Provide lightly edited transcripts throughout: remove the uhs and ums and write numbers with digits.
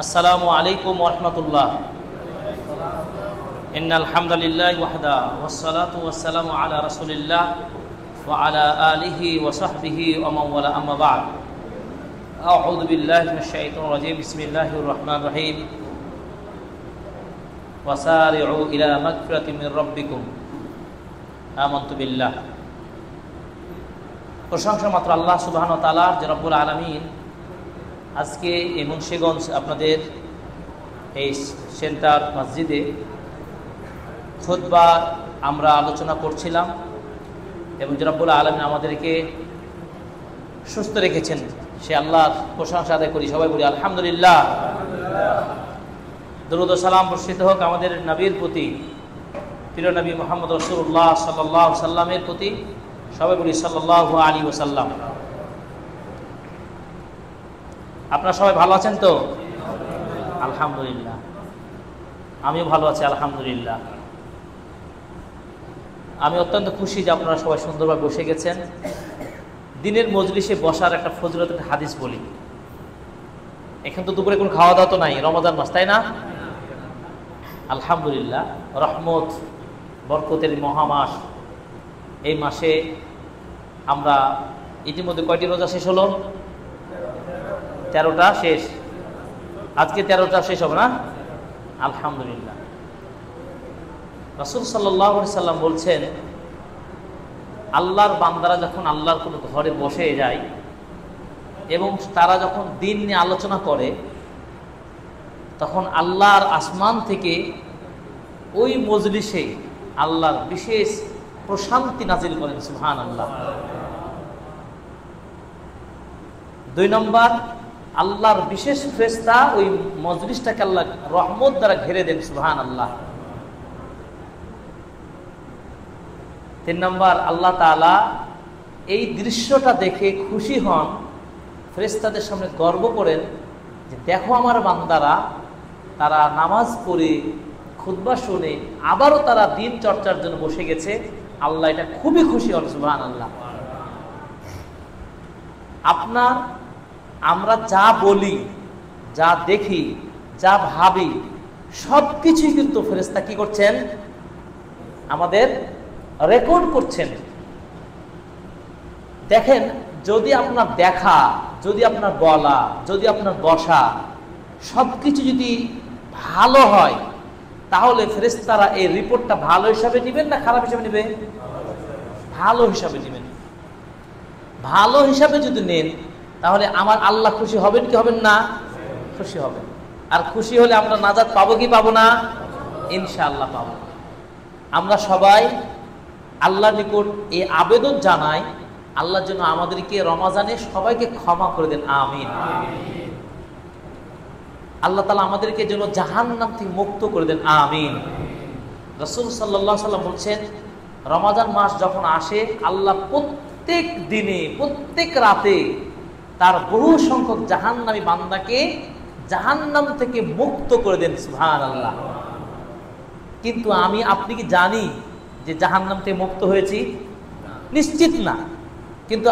আসসালামু আলাইকুম ওয়া রাহমাতুল্লাহ। ইন্নাল হামদালিল্লাহি ওয়াহদা ওয়াসসালাতু ওয়াসসালামু আলা রাসূলিল্লাহ ওয়া আলা আলিহি ওয়া সাহবিহি ওয়া মান ওয়ালা, আম্মা বা'দ। আউযু বিল্লাহি মিনাশ শাইতানির রাজীম। বিসমিল্লাহির রাহমানির রাহিম। ওয়াসারি'উ ইলা মাগফিরাতিন মির রাব্বিকুম আমানতু বিল্লাহ। প্রশংসা মাত্র আল্লাহ সুবহানাহু ওয়া তাআলার, যে রব্বুল আলামিন আজকে এই মুন্সিগঞ্জ আপনাদের এই সেন্টার মসজিদে খুতবা আমরা আলোচনা করছিলাম এবং যে রব্বুল আলামিন আমাদেরকে সুস্থ রেখেছেন, সে আল্লাহর প্রশংসা আদায় করি। সবাই বলি আলহামদুলিল্লাহ। দরুদ ও সালাম বর্ষিত হোক আমাদের নবীর প্রতি, প্রিয় নবী মুহাম্মদ রাসূলুল্লাহ সাল্লাল্লাহু আলাইহি সাল্লামের প্রতি। সবাই বলি সাল্লাল্লাহু আলাইহি ওয়াসাল্লাম। আপনারা সবাই ভালো আছেন তো? আলহামদুলিল্লাহ, আমিও ভালো আছি আলহামদুলিল্লাহ। আমি অত্যন্ত খুশি যে আপনারা সবাই সুন্দরভাবে বসে গেছেন। দিনের মজলিসে বসার একটা ফজিলতের হাদিস বলি। এখন তো দুপুরে কোনো খাওয়া দাওয়া তো নাই, রমজান মাস, তাই না? আলহামদুলিল্লাহ, রহমত বরকতের মহামাস। এই মাসে আমরা ইতিমধ্যে কয়টি রোজা শেষ হলো? 13টা শেষ। আজকে 13টা শেষ হবে না? আলহামদুলিল্লাহ। রাসূল সাল্লাল্লাহু আলাইহি সাল্লাম বলছেন, আল্লাহর বান্দারা যখন আল্লাহর কোনো ঘরে বসে যায় এবং তারা যখন দিন নিয়ে আলোচনা করে, তখন আল্লাহর আসমান থেকে ওই মজলিসে আল্লাহর বিশেষ প্রশান্তি নাজিল করেন। সুবহানাল্লাহ। 2 নম্বর, আল্লাহর বিশেষ ফেরেশতা ওই মজলিসটাকে আল্লাহ রহমত দ্বারা ঘিরে দেন। সুবহানাল্লাহ। 3 নম্বর, আল্লাহ তাআলা এই দৃশ্যটা দেখে খুশি হন, ফেরেশতাদের সামনে গর্ব করেন যে দেখো আমার বান্দারা, তারা নামাজ পড়ে খুতবা শুনে আবারও তারা দিন চর্চার জন্য বসে গেছে। আল্লাহ এটা খুবই খুশি হন। সুবহানাল্লাহ। আমরা যা বলি, যা দেখি, যা ভাবি, সব কিছুই কিন্তু ফেরেশতা কি করছেন? আমাদের রেকর্ড করছেন। দেখেন, যদি আপনার দেখা, যদি আপনার বলা, যদি আপনার বসা সবকিছু যদি ভালো হয়, তাহলে ফেরেশতারা এই রিপোর্টটা ভালো হিসাবে নেবেন না খারাপ হিসাবে নেবে? ভালো হিসাবে নেবেন। ভালো হিসাবে যদি নেন, তাহলে আমার আল্লাহ খুশি হবেন কি হবেন না? খুশি হবেন। আর খুশি হলে আমরা নাজাত পাবো কি পাবো না? ইনশাআল্লাহ পাবো। আমরা সবাই আল্লাহর নিকট এই আবেদন জানাই, আল্লাহ যেন আমাদেরকে রমাজানে সবাইকে ক্ষমা করে দেন। আমিন। আল্লাহ তাআলা আমাদেরকে যেন জাহান্নাম থেকে মুক্ত করে দেন। আমিন। রাসূল সাল্লাল্লাহু আলাইহি ওয়াসাল্লাম বলছেন, রমাজান মাস যখন আসে, আল্লাহ প্রত্যেক দিনে, প্রত্যেক রাতে তার বহু সংখ্যক জাহান্নামী বান্দাকে জাহান্নাম থেকে মুক্ত করে দেন। সুবহানাল্লাহ। কিন্তু আপনি কি জানি যে জাহান্নাম থেকে মুক্ত হয়েছি? নিশ্চিত না, কিন্তু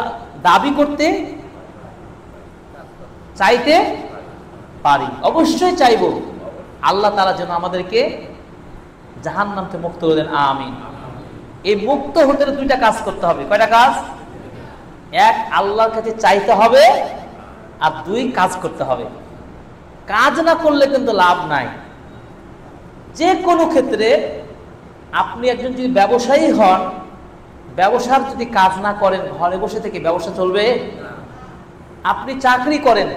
দাবি করতে, চাইতে পারি। অবশ্যই চাইব আল্লাহ তাআলা যেন আমাদেরকে জাহান্নাম থেকে মুক্ত করে দেন। আমিন। এই মুক্ত হতে 2টা কাজ করতে হবে। কয়টা কাজ? 1, আল্লাহর কাছে চাইতে হবে, আর 2, কাজ করতে হবে। কাজ না করলে কিন্তু লাভ নাই। যে কোনো ক্ষেত্রে আপনি একজন যদি ব্যবসায়ী হন, ব্যবসার যদি কাজ না করেন, ঘরে বসে থেকে ব্যবসা চলবে? আপনি চাকরি করেন,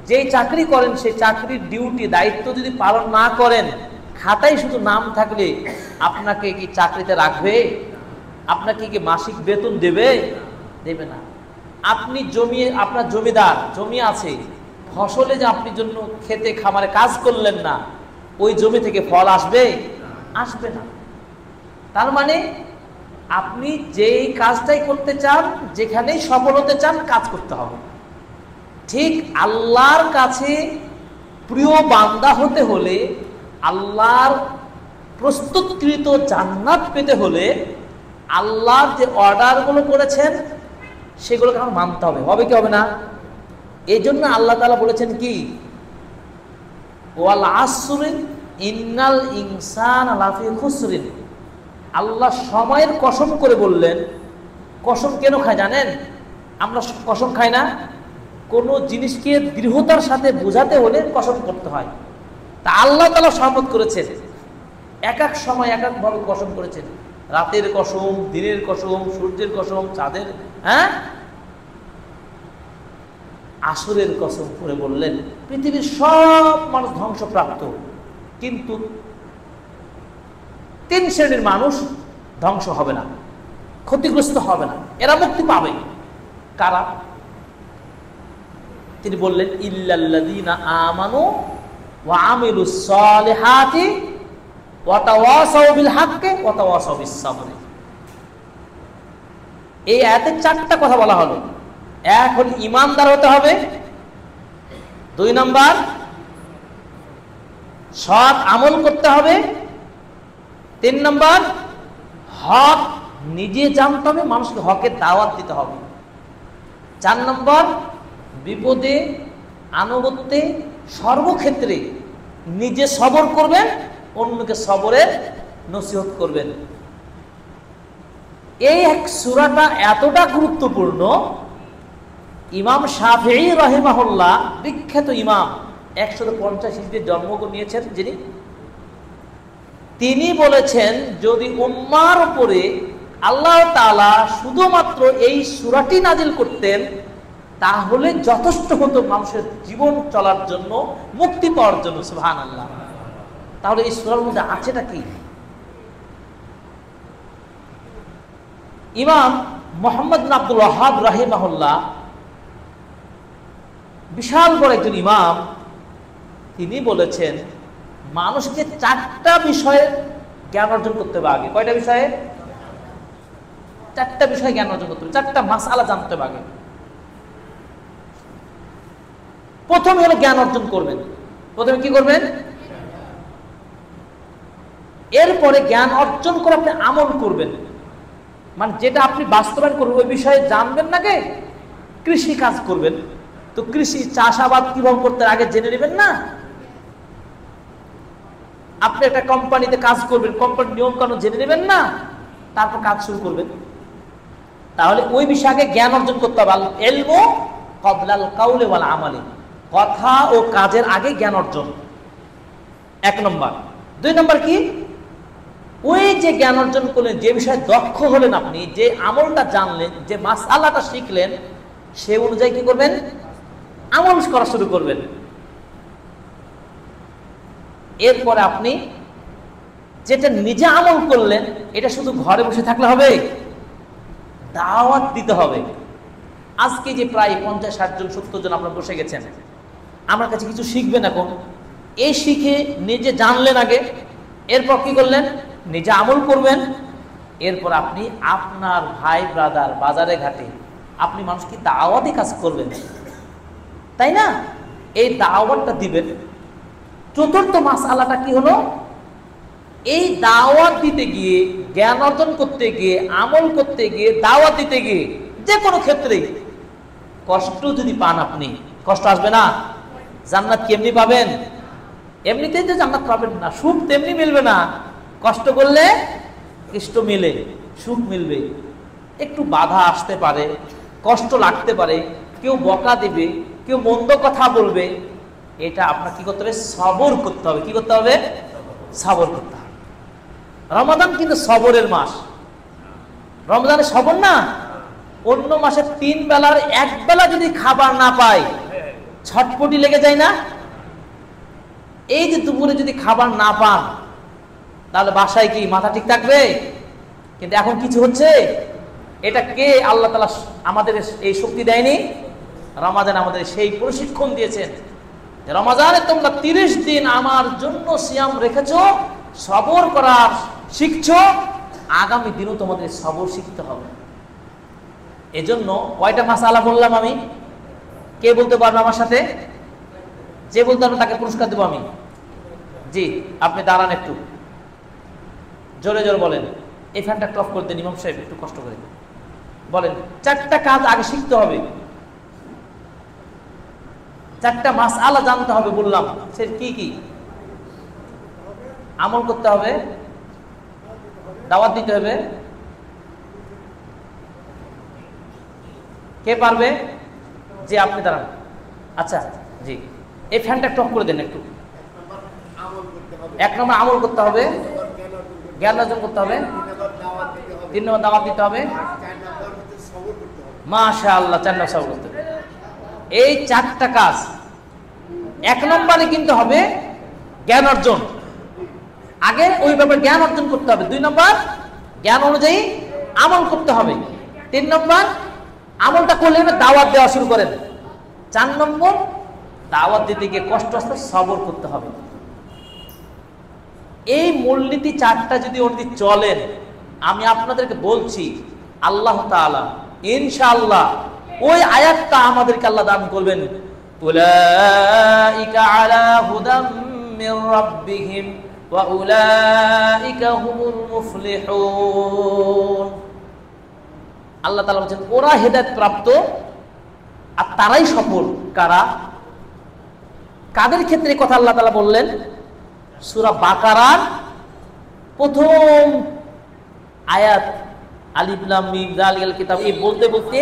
যেই চাকরি করেন সেই চাকরির ডিউটি, দায়িত্ব যদি পালন না করেন, খাতায় শুধু নাম থাকলে আপনাকে কি চাকরিতে রাখবে? আপনাকে কি মাসিক বেতন দেবে? দেবে না। আপনি আপনার জমিদার, জমি আছে, ফসলে যে আপনি জন্য খেতে খামারে কাজ করলেন না, ওই জমি থেকে ফল আসবে? আসবে না। তার মানে আপনি যেই কাজটাই করতে চান, যেখানেই সফল হতে চান, কাজ করতে হবে। ঠিক আল্লাহর কাছে প্রিয় বান্দা হতে হলে, আল্লাহর প্রস্তুতকৃত জান্নাত পেতে হলে, আল্লাহর যে অর্ডারগুলো করেছেন সেগুলোকে আমার মানতে হবে। হবে কি হবে না? এই জন্য আল্লাহ তাআলা বলেছেন কি, ওয়াল আসরি ইন্নাল ইনসানা লাফি খুসরিন। আল্লাহ সময়ের কসম করে বললেন। কসম কেন খায় জানেন? আমরা কসম খাই না, কোনো জিনিসকে দৃঢ়তার সাথে বোঝাতে হলে কসম করতে হয়। তা আল্লাহ তাআলা শপথ করেছেন, এক এক সময় এক এক ভাবে কসম করেছেন। রাতের কসম, দিনের কসম, সূর্যের কসম, চাঁদের, আসরের কসম করে বললেন পৃথিবীর সব মানুষ ধ্বংসপ্রাপ্ত, কিন্তু 3 শ্রেণীর মানুষ ধ্বংস হবে না, ক্ষতিগ্রস্ত হবে না, এরা মুক্তি পাবে। কারা? তিনি বললেন ইল্লাল্লাযীনা আমানু ওয়া আমিলুস সালিহাতি ওয়া তাওয়াসাউ বিল হাক্কি ওয়া তাওয়াসাউ বিস সাবর। এই আয়াতে 4টা কথা বলা হলো। এক হল ঈমানদার হতে হবে, 2 নাম্বার সৎ আমল করতে হবে, 3 নাম্বার হক নিজে জানতে হবে, মানুষকে হকের দাওয়াত দিতে হবে, 4 নাম্বার বিপদে আনুগত্যে সর্বক্ষেত্রে নিজে সবর করবেন, অন্যকে সবরের নসিহত করবেন। এই এক সূরাটা এতটা গুরুত্বপূর্ণ, ইমাম শাফিঈ রাহিমাহুল্লাহ, বিখ্যাত ইমাম, 150 হিজরিতে জন্মগ্রহণ নিয়েছেন যিনি, তিনি বলেছেন যদি উম্মার উপরে আল্লাহ তাআলা শুধুমাত্র এই সূরাটি নাজিল করতেন তাহলে যথেষ্ট হতো মানুষের জীবন চলার জন্য, মুক্তি পাওয়ার জন্য। সুবহানাল্লাহ। তাহলে এই সূরার মধ্যে আছেটা কি? ইমাম মুহাম্মদ বিন আব্দুল ওয়াহ্হাব রাহিমাহুল্লাহ, বিশাল বড় একজন ইমাম, তিনি বলেছেন মানুষকে 4টা বিষয়ে জ্ঞান অর্জন করতে হবে আগে। কয়টা বিষয়ে? 4টা বিষয়ে জ্ঞান অর্জন করতে হবে, 4টা মাসআলা জানতে হবে আগে। প্রথমে হলো জ্ঞান অর্জন করবেন। প্রথমে কি করবেন? এরপরে জ্ঞান অর্জন করে আপনি আমল করবেন, মানে যেটা আপনি বাস্তবায়ন করবেন ওই বিষয়ে জানবেন না। কে? কৃষি কাজ করবেন, তো কৃষি চাষাবাদ কিভাবে করতে আগে জেনে নেবেন না? আপনি একটা কোম্পানিতে কাজ করবেন, কোম্পানির নিয়ম কানুন জেনে নেবেন না? তারপর কাজ শুরু করবেন। তাহলে ওই বিষয়ে আগে জ্ঞান অর্জন করতে হবে। আল ইলমু ক্বাবলাল কাউলি ওয়াল আমালি, কথা ও কাজের আগে জ্ঞান অর্জন, 1 নম্বর। 2 নম্বর কি? ওই যে জ্ঞান অর্জন করলেন, যে বিষয়ে দক্ষ হলেন আপনি, যে আমলটা জানলেন, যে মাসআলাটা শিখলেন, সে অনুযায়ী কি করবেন? আমল করা শুরু করবেন। এরপরে আপনি যেটা নিজে আমল করলেন এটা শুধু ঘরে বসে থাকলে হবে, দাওয়াত দিতে হবে। আজকে যে প্রায় 50-60 জন 70 জন আপনারা বসে গেছেন, আমার কাছে কিছু শিখবেন। এখন এই শিখে নিজে জানলেন আগে, এরপর কি করলেন? নিজে আমল করবেন। এরপর আপনি আপনার ভাই ব্রাদার বাজারে ঘাটে আপনি মানুষকে দাওয়াতি কাজ করবেন, তাই না? এই দাওয়াতটা দিবেন। 4র্থ মাসআলাটা কি হলো? এই দাওয়াত দিতে গিয়ে, জ্ঞান অর্জন করতে গিয়ে, আমল করতে গিয়ে, দাওয়াত দিতে গিয়ে যে কোনো ক্ষেত্রে কষ্ট যদি পান আপনি, কষ্ট আসবে না? জান্নাত কেমনি পাবেন? এমনিতেই তো জান্নাত পাবেন না, সুখ তেমনি মিলবে না। কষ্ট করলে কষ্ট মিলে, সুখ মিলবে। একটু বাধা আসতে পারে, কষ্ট লাগতে পারে, কেউ বকা দিবে, কেউ মন্দ কথা বলবে, এটা আপনার কি করতে হবে? সবর করতে হবে। কি করতে হবে? সবর করতে হবে। রমাদান কিন্তু সবরের মাস। রমজানে সবর না, অন্য মাসে 3 বেলার 1 বেলা যদি খাবার না পায় ছটপটি লেগে যায় না? এই যে দুপুরে যদি খাবার না পান তাহলে বাসায় কি মাথা ঠিক থাকবে? কিন্তু এখন কিছু হচ্ছে, এটা কে? আল্লাহ তাআলা আমাদের এই শক্তি দেয়নি? রমাদান আমাদের সেই প্রশিক্ষণ দিয়েছেন, রমাদানে তোমরা 30 দিন আমার জন্য সিয়াম রেখেছো, সবর করার শিখছো, আগামী দিনও তোমাদের সবর শিখতে হবে। এজন্য কয়টা মাসআলা বললাম আমি? কে বলতে পারবে আমার সাথে? যে বলতে পারবে তাকে পুরস্কার দেবো আমি। জি, আপনি দাঁড়ান, একটু জোরে জোরে বলেন। এই ফ্যানটা অফ করে দেন ইমাম সাহেব, একটু কষ্ট করে বলেন। 4টা কাজ আগে শিখতে হবে। চারটা মাসআলা জানতে হবে বললাম, সে কি কি? আমল করতে হবে, দাওয়াত দিতে হবে। কে পারবে? যে আপনি দাঁড়ান। আচ্ছা জি, এই ফ্যানটা একটু অফ করে দেন একটু। 1 নম্বর আমল করতে হবে, জ্ঞান অর্জন করতে হবে, 3 নম্বর দাওয়াত দিতে হবে, মাশাআল্লাহ 4 নম্বর সবর করতে হবে। এই 4টা কাজ 1 নম্বরে কিন্তু হবে জ্ঞান অর্জন। আগে ওই ব্যাপারে জ্ঞান অর্জন করতে হবে। 2 নম্বর জ্ঞান অনুযায়ী আমল করতে হবে। 3 নম্বর আমলটা করলে দাওয়াত দেওয়া শুরু করেন। 4 নম্বর দাওয়াত দিতে গিয়ে কষ্ট আসতে সবর করতে হবে। এই মূলনীতি 4টা যদি অনুযায়ী চলেন, আমি আপনাদেরকে বলছি আল্লাহ তাআলা ইনশাআল্লাহ ওই আয়াতটা আমাদেরকে আল্লাহ দান করবেন, উলাইকা আলা হুদাম মির রাব্বিহিম ওয়া উলাইকা হুমুল মুফলিহুন। আল্লাহ তাআলা বলেন ওরা হেদায়েত প্রাপ্ত আর তারাই সফল। কারা? কাদের ক্ষেত্রে কথা আল্লাহ তাআলা বললেন? সূরা বাকারার প্রথম আয়াত আলিফ লাম মিম যালিকাল কিতাব, এই বলতে বলতে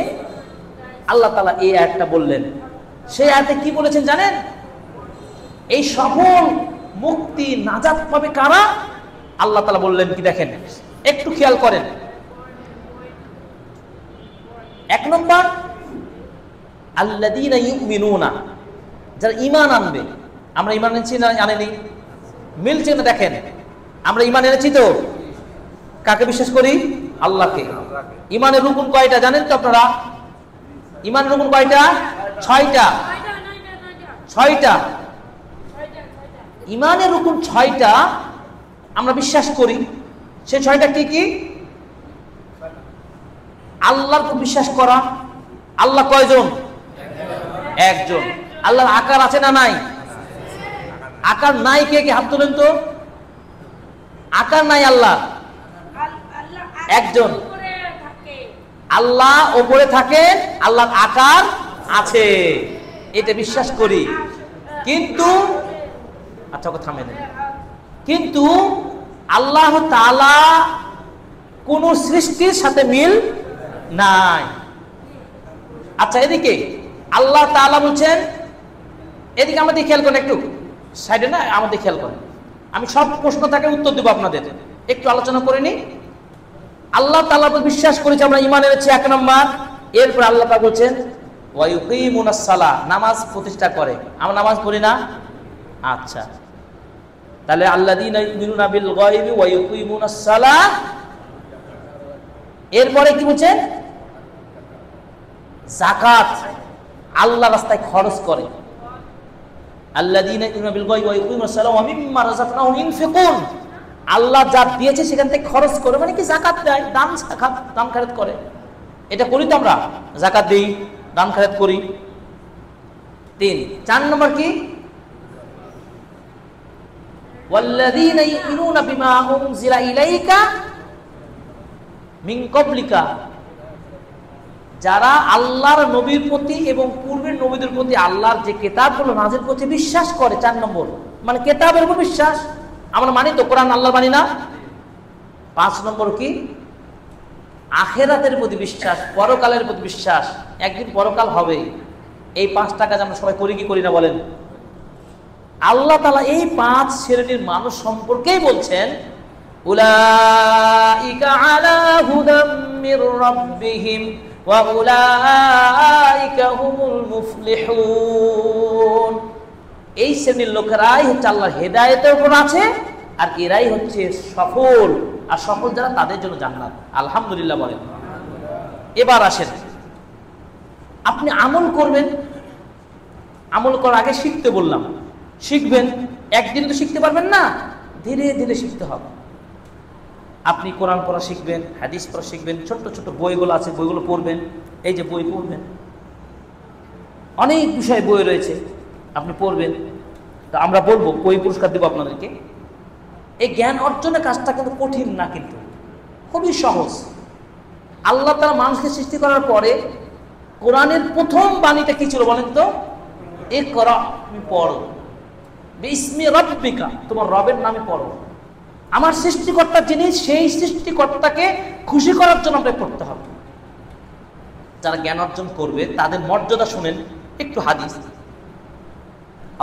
আল্লাহ তাআলা এই আয়াতটা বললেন। সেই আয়াতে কি বলেছেন জানেন? এই সফল মুক্তি নাজাত পাবে কারা? আল্লাহ তাআলা বললেন কি দেখেন, একটু খেয়াল করেন। 1 নম্বর আল্লাযীনা ইউমিনুনা, যারা ঈমান আনবে। আমরা ঈমান এনেছি না আনেনি? মিলছে না? দেখেন আমরা ঈমান এনেছি তো, কাকে বিশ্বাস করি? আল্লাহকে। ঈমানের রুকুন কয়টা জানেন তো আপনারা? ঈমানের রুকুন কয়টা? 6টা। 6টা ঈমানের রুকুন 6টা আমরা বিশ্বাস করি। সেই 6টা কি কি? আল্লাহকে বিশ্বাস করা। আল্লাহ কয়জন? একজন। আল্লাহর আকার আছে না নাই? আকার নাই। কে কে হাত তোলেন তো? আকার নাই আল্লাহ, একজন। আল্লাহ ওপরে থাকেন, আল্লাহর আকার আছে, এটা বিশ্বাস করি। কিন্তু আচ্ছা ওকে থামিয়ে দেন। কিন্তু আল্লাহ তাআলা কোন সৃষ্টির সাথে মিল নাই। আচ্ছা এদিকে আল্লাহ তাআলা বলছেন, এদিকে আমাদের খেয়াল করেন, একটু সাইডে না আমাদের খেয়াল করেন। আমি সব প্রশ্ন থাকে উত্তর দেব আপনাদের, একটু আলোচনা করে নি। আল্লাহ তাআলা বিশ্বাস করেছি, আমরা ঈমান এনেছি 1 নম্বর। এরপর আল্লাহ তাআলা বলছেন ওয়া ইউকিমুনাস সালাহ, নামাজ প্রতিষ্ঠা করে। আমরা নামাজ পড়ি না? আচ্ছা, তাহলে আল্লাযীনা ইউমিনুনা বিল গায়বি ওয়া ইউকিমুনাস সালাহ। এরপরে কি বলছেন? যাকাত আল্লাহ রাস্তায় খরচ করে। আল্লাযীনা ইউমিনুনা বিল গায়বি ওয়া ইউকিমুনাস সালাহ ওয়া মিম্মা রাযাকনাহুম ইউনফিকুন, আল্লাহ যা দিয়েছে সেখান থেকে খরচ করে, মানে কি যাকাত দেয়, দান যাকাত দান খরচ করে। এটা করি তো আমরা, যাকাত দেই, দান খরচ করি। 3 4 নম্বর কি? ওয়াল্লাযীনা ইউমিনুনা বিমা উনজিলা ইলাইকা মিন ক্বাবলিকা, যারা আল্লাহর নবীর প্রতি এবং পূর্বের নবীদের প্রতি আল্লাহর যে কিতাবগুলো নাযিল করছে বিশ্বাস করে। 4 নম্বর মানে কিতাবের উপর বিশ্বাস। আমরা মানি তো, কোরআন আল্লাহ মানি না? 5 নম্বর কি? আখিরাতের প্রতি বিশ্বাস, পরকালের প্রতি বিশ্বাস, একদিন পরকাল হবে। এই 5টা কাজ আমরা সবাই করি কি করি না বলেন? আল্লাহ তাআলা এই 5 শ্রেণীর মানুষ সম্পর্কেই বলছেন উলাইকা আলা হুদাম মির রাব্বিহিম ওয়া উলাইকা হুমুল মুফলিহুন। এই শ্রেণীর লোকেরাই হচ্ছে আল্লাহর হেদায়েতের উপর আছে, আর এরাই হচ্ছে সফল। আর সফল যারা, তাদের জন্য জান্নাত। আলহামদুলিল্লাহ বলেন। এবার আসেন, আপনি আমল করবেন। আমল করার আগে শিখতে বললাম, শিখবেন। একদিন তো শিখতে পারবেন না, ধীরে ধীরে শিখতে হবে। আপনি কোরআন পড়া শিখবেন, হাদিস পড়া শিখবেন, ছোট্ট ছোট্ট বইগুলো আছে বইগুলো পড়বেন। এই যে বই পড়বেন, অনেক বিষয় বই রয়েছে, আপনি পড়বেন। তা আমরা বলবো, বই পুরস্কার দেবো আপনাদেরকে। এই জ্ঞান অর্জনের কাজটা কিন্তু কঠিন না, কিন্তু খুবই সহজ। আল্লাহ তাআলা মানুষকে সৃষ্টি করার পরে কোরআনের প্রথম বাণীটা কি ছিল বলেন তো? ইকরা, তুমি পড়ো, বিসমি রাব্বিকা, তোমার রবের নামে পড়ো। আমার সৃষ্টিকর্তা যিনি, সেই সৃষ্টিকর্তাকে খুশি করার জন্য আমরা পড়তে হবে। যারা জ্ঞান অর্জন করবে তাদের মর্যাদা শুনেন একটু হাদিস।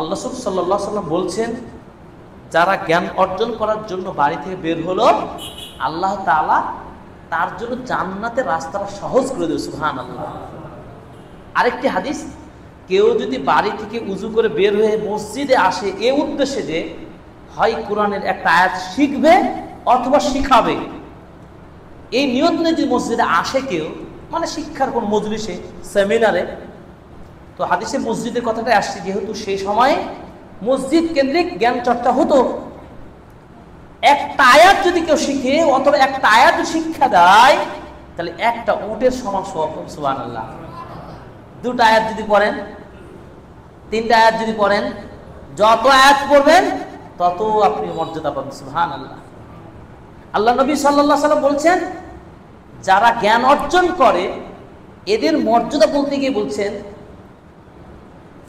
আল্লাহ সাল্লাল্লাহু আলাইহি ওয়াসাল্লাম বলছেন, যারা জ্ঞান অর্জন করার জন্য বাড়ি থেকে বের হলো, আল্লাহ তাআলা তার জন্য জান্নাতের রাস্তাটা সহজ করে দেবে। সুবহানাল্লাহ। আরেকটি হাদিস, কেউ যদি বাড়ি থেকে উজু করে বের হয়ে মসজিদে আসে এই উদ্দেশ্যে যে হয় কোরআনের একটা আয়াত শিখবে অথবা শিখাবে, এই নিয়ত নিয়ে যদি মসজিদে আসে কেউ, মানে শিক্ষার কোন মজলিসে, সেমিনারে, তো হাদিসে মসজিদের কথাটা আসছে, যেহেতু সেই সময় মসজিদ কেন্দ্রিক জ্ঞান চর্চা হতো। একটা আয়াত যদি কেউ শিখে অথবা একটা আয়াত শিক্ষা দেয়, তাহলে একটা উটের সমান সওয়াব। সুবহানাল্লাহ। দুটো আয়াত যদি পড়েন, তিনটা আয়াত যদি পড়েন, যত আয়াত পড়বেন তত আপনি মর্যাদা পাবেন। সুবহানাল্লাহ। আল্লাহ নবী সাল্লাল্লাহু আলাইহি ওয়াসাল্লাম বলছেন, যারা জ্ঞান অর্জন করে এদের মর্যাদা বলতে গিয়ে বলছেন,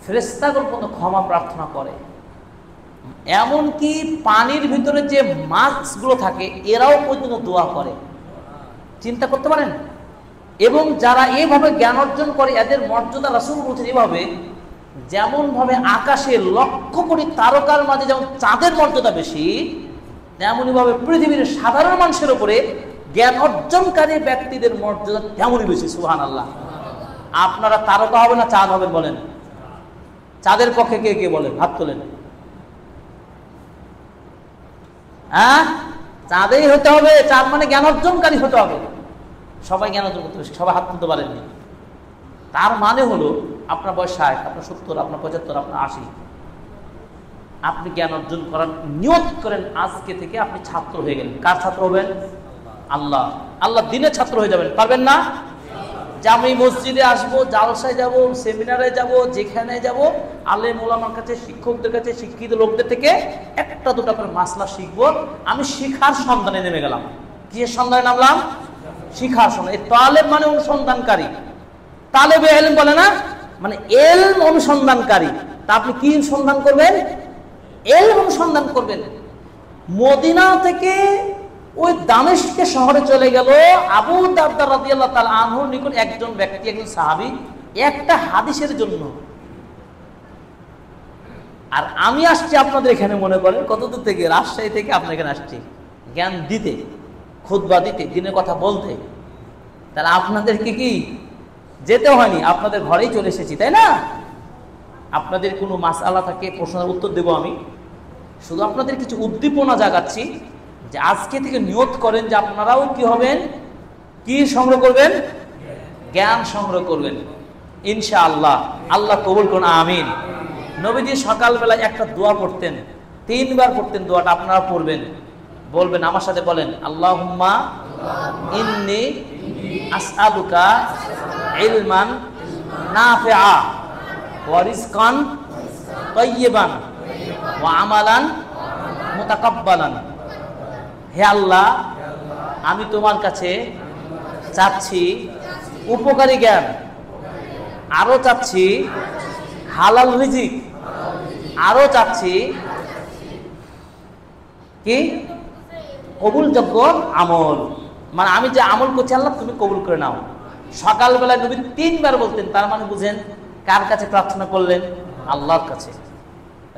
ফেরেশতাগণ পর্যন্ত ক্ষমা প্রার্থনা করে, এমনকি পানির ভিতরে যে মাছগুলো থাকে এরাও পর্যন্ত দোয়া করে। চিন্তা করতে পারেন। এবং যারা এইভাবে জ্ঞান অর্জন করে এদের মর্যাদা রাসূল বলছেন এভাবে, যেমন ভাবে আকাশে লক্ষ কোটি তারকার মাঝে যেমন চাঁদের মর্যাদা বেশি, তেমনই ভাবে পৃথিবীর সাধারণ মানুষের উপরে জ্ঞান অর্জনকারী ব্যক্তিদের মর্যাদা তেমনই বেশি। সুবহানাল্লাহ। আপনারা তারকা হবে না চাঁদ হবেন বলেন? চাঁদের পক্ষে কে কে বলেন? হাত তোলেন। হ্যাঁ, চাঁদেই হতে হবে। চাঁদ মানে জ্ঞান অর্জনকারী হতে হবে। সবাই জ্ঞান অর্জন করতে হবে, সবাই হাত তুলতে পারেননি। তার মানে হলো আপনার বয়স 60, আপনার 70, আপনার 75, আপনার 80, আপনি জ্ঞান অর্জন করার নিয়ত করেন, আজকে থেকে আপনি ছাত্র হয়ে গেলেন। কার ছাত্র হবেন? আল্লাহ। আল্লাহ দিনের ছাত্র হয়ে যাবেন। পারবেন না? যে আমি মসজিদে আসবো, জালসায় যাব, সেমিনারে যাব, যেখানে যাব, আলেম ওলামার কাছে, শিক্ষকদের কাছে, শিক্ষিত লোকদের থেকে একটা দুটা করে মাসলা শিখবো। আমি শিখার সন্ধানে নেমে গেলাম। কিসের সন্ধানে নামলাম? শিখার সন্ধানে। তালেব মানে অনুসন্ধানকারী। তালেবে ইলম বলে না, মানে ইলম অনুসন্ধানকারী। তা আপনি কি অনুসন্ধান করবেন? ইলম অনুসন্ধান করবেন। মদিনা থেকে ওই দামেস্কে শহরে চলে গেল আবু দারদা রাদিয়াল্লাহু তাআলা আনহুর নিকট একজন ব্যক্তি, একজন সাহাবী, একটা হাদিসের জন্য। আর আমি আসছি আপনাদের এখানে, মনে করেন কত দূর থেকে, রাজশাহী থেকে আপনার এখানে আসছি জ্ঞান দিতে, খুতবা দিতে, দিনের কথা বলতে। তাহলে আপনাদেরকে কি যেতে হয়নি, আপনাদের ঘরেই চলে এসেছি, তাই না? আপনাদের কোনো মাসআলা থাকে, প্রশ্নের উত্তর দেব আমি। শুধু আপনাদের কিছু উদ্দীপনা জাগাচ্ছি যে আজকে থেকে নিয়ত করেন যে আপনারাও কি হবেন, কি সংগ্রহ করবেন? জ্ঞান সংগ্রহ করবেন ইনশাআল্লাহ। আল্লাহ কবুল করুন, আমিন। নবীজি সকালবেলা একটা দোয়া পড়তেন, 3 বার পড়তেন। দোয়াটা আপনারা পড়বেন, বলবেন আমার সাথে, বলেন আল্লাহুম্মা ইন্নী আসআলুকা ইলমান নাফিআ ওয়া রিজকান তাইয়্যিবান ওয়া আমালান মুতাকাব্বালান। হে আল্লাহ, আমি তোমার কাছে চাচ্ছি উপকারী জ্ঞান, আরো চাচ্ছি হালাল রিজিক, আরো চাচ্ছি কি কবুলযোগ্য আমল। মানে আমি যে আমল করছি আল্লাহ তুমি কবুল করে নাও। সকালবেলা নবী 3 বার বলতেন। তার মানে বুঝেন কার কাছে প্রার্থনা করলেন? আল্লাহর কাছে।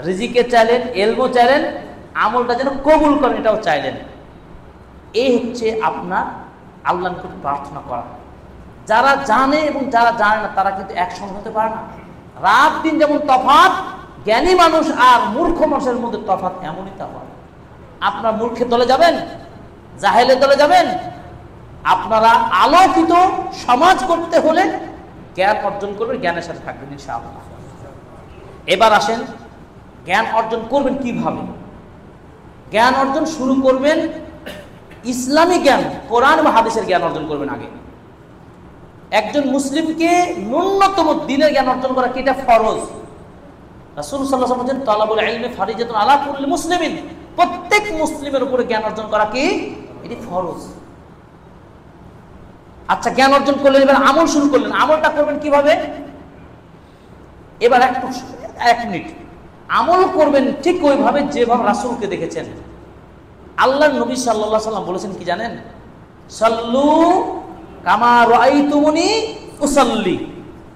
রিজিকে চাইলেন, ইলমও চাইলেন, আমলটা যেন কবুল করেন এটাও চাইলেন। এই হচ্ছে আপনার আল্লাহর নিকট প্রার্থনা করা। যারা জানে এবং যারা জানে না তারা কিন্তু একসঙ্গে হতে পারে না। রাত দিন যেমন তফাৎ, জ্ঞানী মানুষ আর মূর্খ মানুষের মধ্যে তফাৎ এমনই তফাৎ। আপনার মূর্খের দলে যাবেন, জাহেলের দলে যাবেন। আপনারা আলোকিত সমাজ করতে হলে জ্ঞান অর্জন করবেন, জ্ঞানের সাথে থাকবেন ইনশাআল্লাহ। এবার আসেন, জ্ঞান অর্জন করবেন কিভাবে? জ্ঞান অর্জন শুরু করবেন ইসলামী জ্ঞান, কোরআন বা হাদিসের জ্ঞান অর্জন করবেন আগে। একজন মুসলিমকে ন্যূনতম দ্বীনের জ্ঞান অর্জন করা কি এটা ফরজ। রাসূল সাল্লাল্লাহু আলাইহি ওয়াসাল্লাম বলেন তালাবুল ইলমি ফারিজাতুন আলা কুল্লি মুসলিমিন। প্রত্যেক মুসলিমের উপরে জ্ঞান অর্জন করা কি এটি ফরজ। আচ্ছা, জ্ঞান অর্জন করলেন, এবার আমল শুরু করলেন। আমলটা করবেন কিভাবে? এবার 1 মিনিট আমল করবেন ঠিক ওইভাবে যেভাবে রাসূলকে দেখেছেন। আল্লাহর নবী সাল্লাল্লাহু আলাইহি ওয়াসাল্লাম বলেছেন কি জানেন? সাল্লু কামা রাআইতুমুনি উসাল্লি,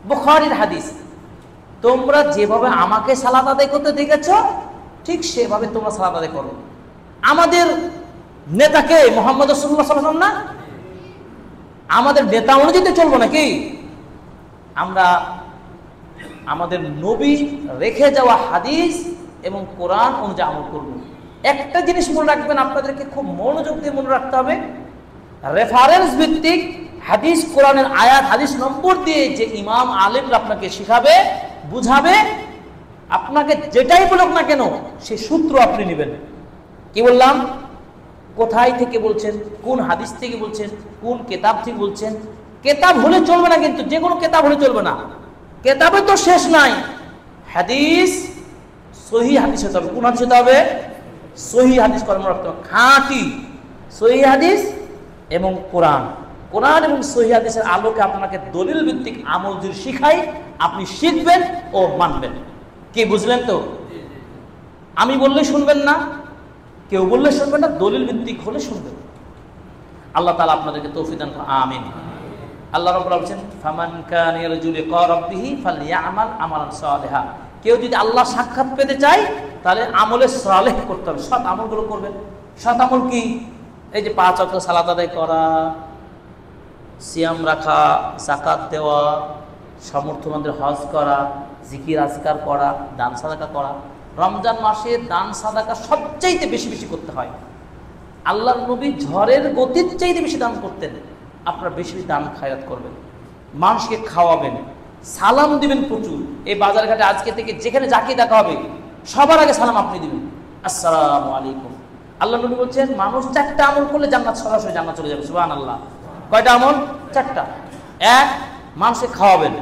বুখারীর হাদিস। তোমরা যেভাবে আমাকে সালাত আদায় করতে দেখেছো ঠিক সেভাবে তোমরা সালাত আদায় করো। আমাদের নেতাকে মুহাম্মদ রাসূলুল্লাহ সাল্লাল্লাহু আলাইহি ওয়াসাল্লাম না? আমাদের নেতা অনুযায়ী চলবো নাকি? আমরা আমাদের নবী রেখে যাওয়া হাদিস এবং কোরআন অনুযায়ী আমল করব। একটা জিনিস মনে রাখবেন, আপনাদেরকে খুব মনোযোগ দিয়ে মনে রাখতে হবে, রেফারেন্স ভিত্তিক হাদিস, কোরআনের আয়াত, হাদিস নম্বর দিয়ে যে ইমাম আলেমরা আপনাকে শিখাবে, বুঝাবে, আপনাকে যেটাই বলুক না কেন সেই সূত্র আপনি নেবেন। কি বললাম? কোথায় থেকে বলছেন, কোন হাদিস থেকে বলছেন, কোন কেতাব থেকে বলছেন। কেতাব হলে চলবে না, কিন্তু যে কোনো কেতাব হলে চলবে না। কেতাবে তো শেষ নাই, হাদিস সহিহ হাদিস হতে হবে। কোন হাদিস হতে হবে? সহিহ হাদিস কর্ম রাখতে হবে, খাঁটি সহিহ হাদিস এবং কোরআন। কোরআন এবং সহিহ হাদিসের আলোকে আপনাকে দলিল ভিত্তিক আমল যদি শিখাই, আপনি শিখবেন ও মানবেন। কি বুঝলেন তো? আমি বললে শুনবেন না, কেউ বললে শুনবেন না, দলিল ভিত্তিক হলে শুনবেন। আল্লাহ তাআলা আপনাদেরকে তৌফিক দান করুন, আমিন। আল্লাহ রাব্বুল আলামিন বলেন, ফামান কানা ইয়ারজু লিকা রাব্বিহি ফালইয়ামাল আমালান সালিহা। কেউ যদি আল্লাহ সাক্ষাৎ পেতে চায় তাহলে আমলে সালেহ করতে হবে, সৎ আমলগুলো করবেন। সৎ আমল কি? এই যে 5 ওয়াক্ত সালাত আদায় করা, সিয়াম রাখা, যাকাত দেওয়া, সামর্থ্যবানদের হজ করা, জিকির আজকার করা, দান সাদাকা করা। রমজান মাসে দান সাদাকা সবচাইতে বেশি বেশি করতে হয়। আল্লাহর নবী ঝড়ের গতির চাইতে বেশি দান করতেন। আপনারা বেশি বেশি দান খায়রাত করবেন, মানুষকে খাওয়াবেন, সালাম দিবেন প্রচুর। এই বাজার ঘাটে আজকে থেকে যেখানে যাকে দেখা হবে সবার আগে সালাম আপনি দিবেন, আসসালামু আলাইকুম। আল্লাহ নবী বলছেন মানুষ 4টা আমল করলে জান্নাত, সরাসরি জান্নাত চলে যাবে। সুবহানাল্লাহ। কয়টা আমল? 4টা। 1, মানুষকে খাওয়াবেন।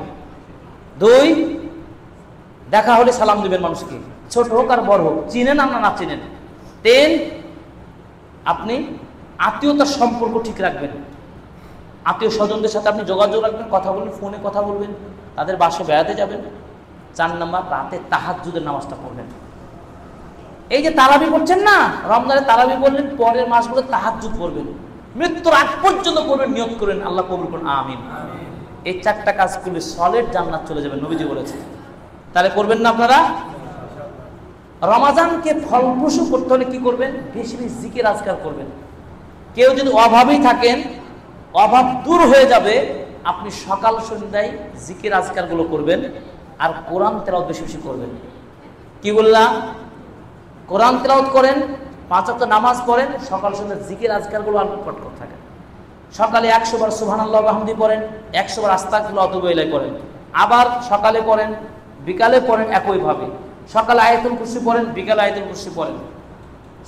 2, দেখা হলে সালাম দিবেন মানুষকে, ছোট হোক আর বড় হোক, চিনেন আর না চিনেন। 3, আপনি আত্মীয়তার সম্পর্ক ঠিক রাখবেন, আত্মীয় স্বজনদের সাথে আপনি যোগাযোগ রাখবেন, কথা বলবেন, ফোনে কথা বলবেন, তাদের বাসায় বেড়াতে যাবেন। 4 নাম্বার, রাতে তাহাজ্জুদের নামাজটা পড়বেন। এই যে তারাবি পড়ছেন না, রমজানে তারাবি পড়লেন, পরের মাসগুলো তাহাজ্জুদ পড়বেন, মৃত্যুর আগ পর্যন্ত পড়বেন, নিয়ত করবেন, আল্লাহ কবুল করুন, আমিন। এই 4টা কাজ করলে সলিড জান্নাত চলে যাবে, নবীজি বলেছেন। তাহলে করবেন না আপনারা? রমজানকে ফলপ্রসূ করতে হলে কি করবেন? বেশি বেশি জিকির আজকার করবেন। কেউ যদি অভাবেই থাকেন, অভাব দূর হয়ে যাবে, আপনি সকাল সন্ধ্যায় জিকির আজকারগুলো করবেন আর কোরআন তেলাওয়াত বেশি বেশি করবেন। কি বললাম? কোরআন তেলাওয়াত করেন, 5 ওয়াক্ত নামাজ পড়েন, সকাল সন্ধ্যা জিকির আজকারগুলো আপনি পাঠ করতে থাকেন। সকালে 100 বার সুবহানাল্লাহ ওয়া বিহামদিহি পড়েন, 100 বার আস্তাগফিরুল্লাহ ওয়া আতুবু ইলাইহি পড়েন। আবার সকালে পড়েন, বিকালে পড়েন, একইভাবে সকালে আয়াতুল কুরসি পড়েন, বিকালে আয়াতুল কুরসি পড়েন।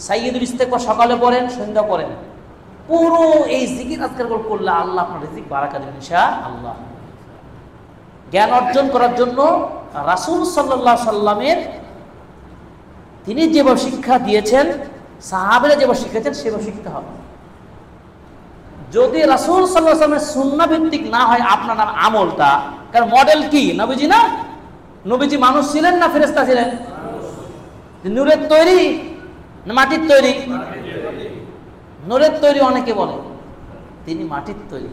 সাইয়্যিদুল ইস্তিগফার সকালে পড়েন, সন্ধ্যা পড়েন। পুরো এই জিকির আজকারগুলো করলে আল্লাহ আপনার রিজিক বারাকা দেবেন ইনশাআল্লাহ। জ্ঞান অর্জন করার জন্য রাসূল সাল্লাল্লাহু আলাইহি সাল্লামের তিনি যেভাবে শিক্ষা দিয়েছেন, সাহাবারা যেভাবে শিখেছেন সেভাবে শিখতে হবে। যদি রাসূল সাল্লাল্লাহু আলাইহি সাল্লামের সুন্নাহ ভিত্তিক না হয় আপনার আমলটা, কারণ মডেল কি? নবীজি না? নবীজি মানুষ ছিলেন না ফেরেশতা ছিলেন? নূরের তৈরি না মাটির তৈরি? নূরের তৈরি অনেকে বলে, তিনি মাটির তৈরি।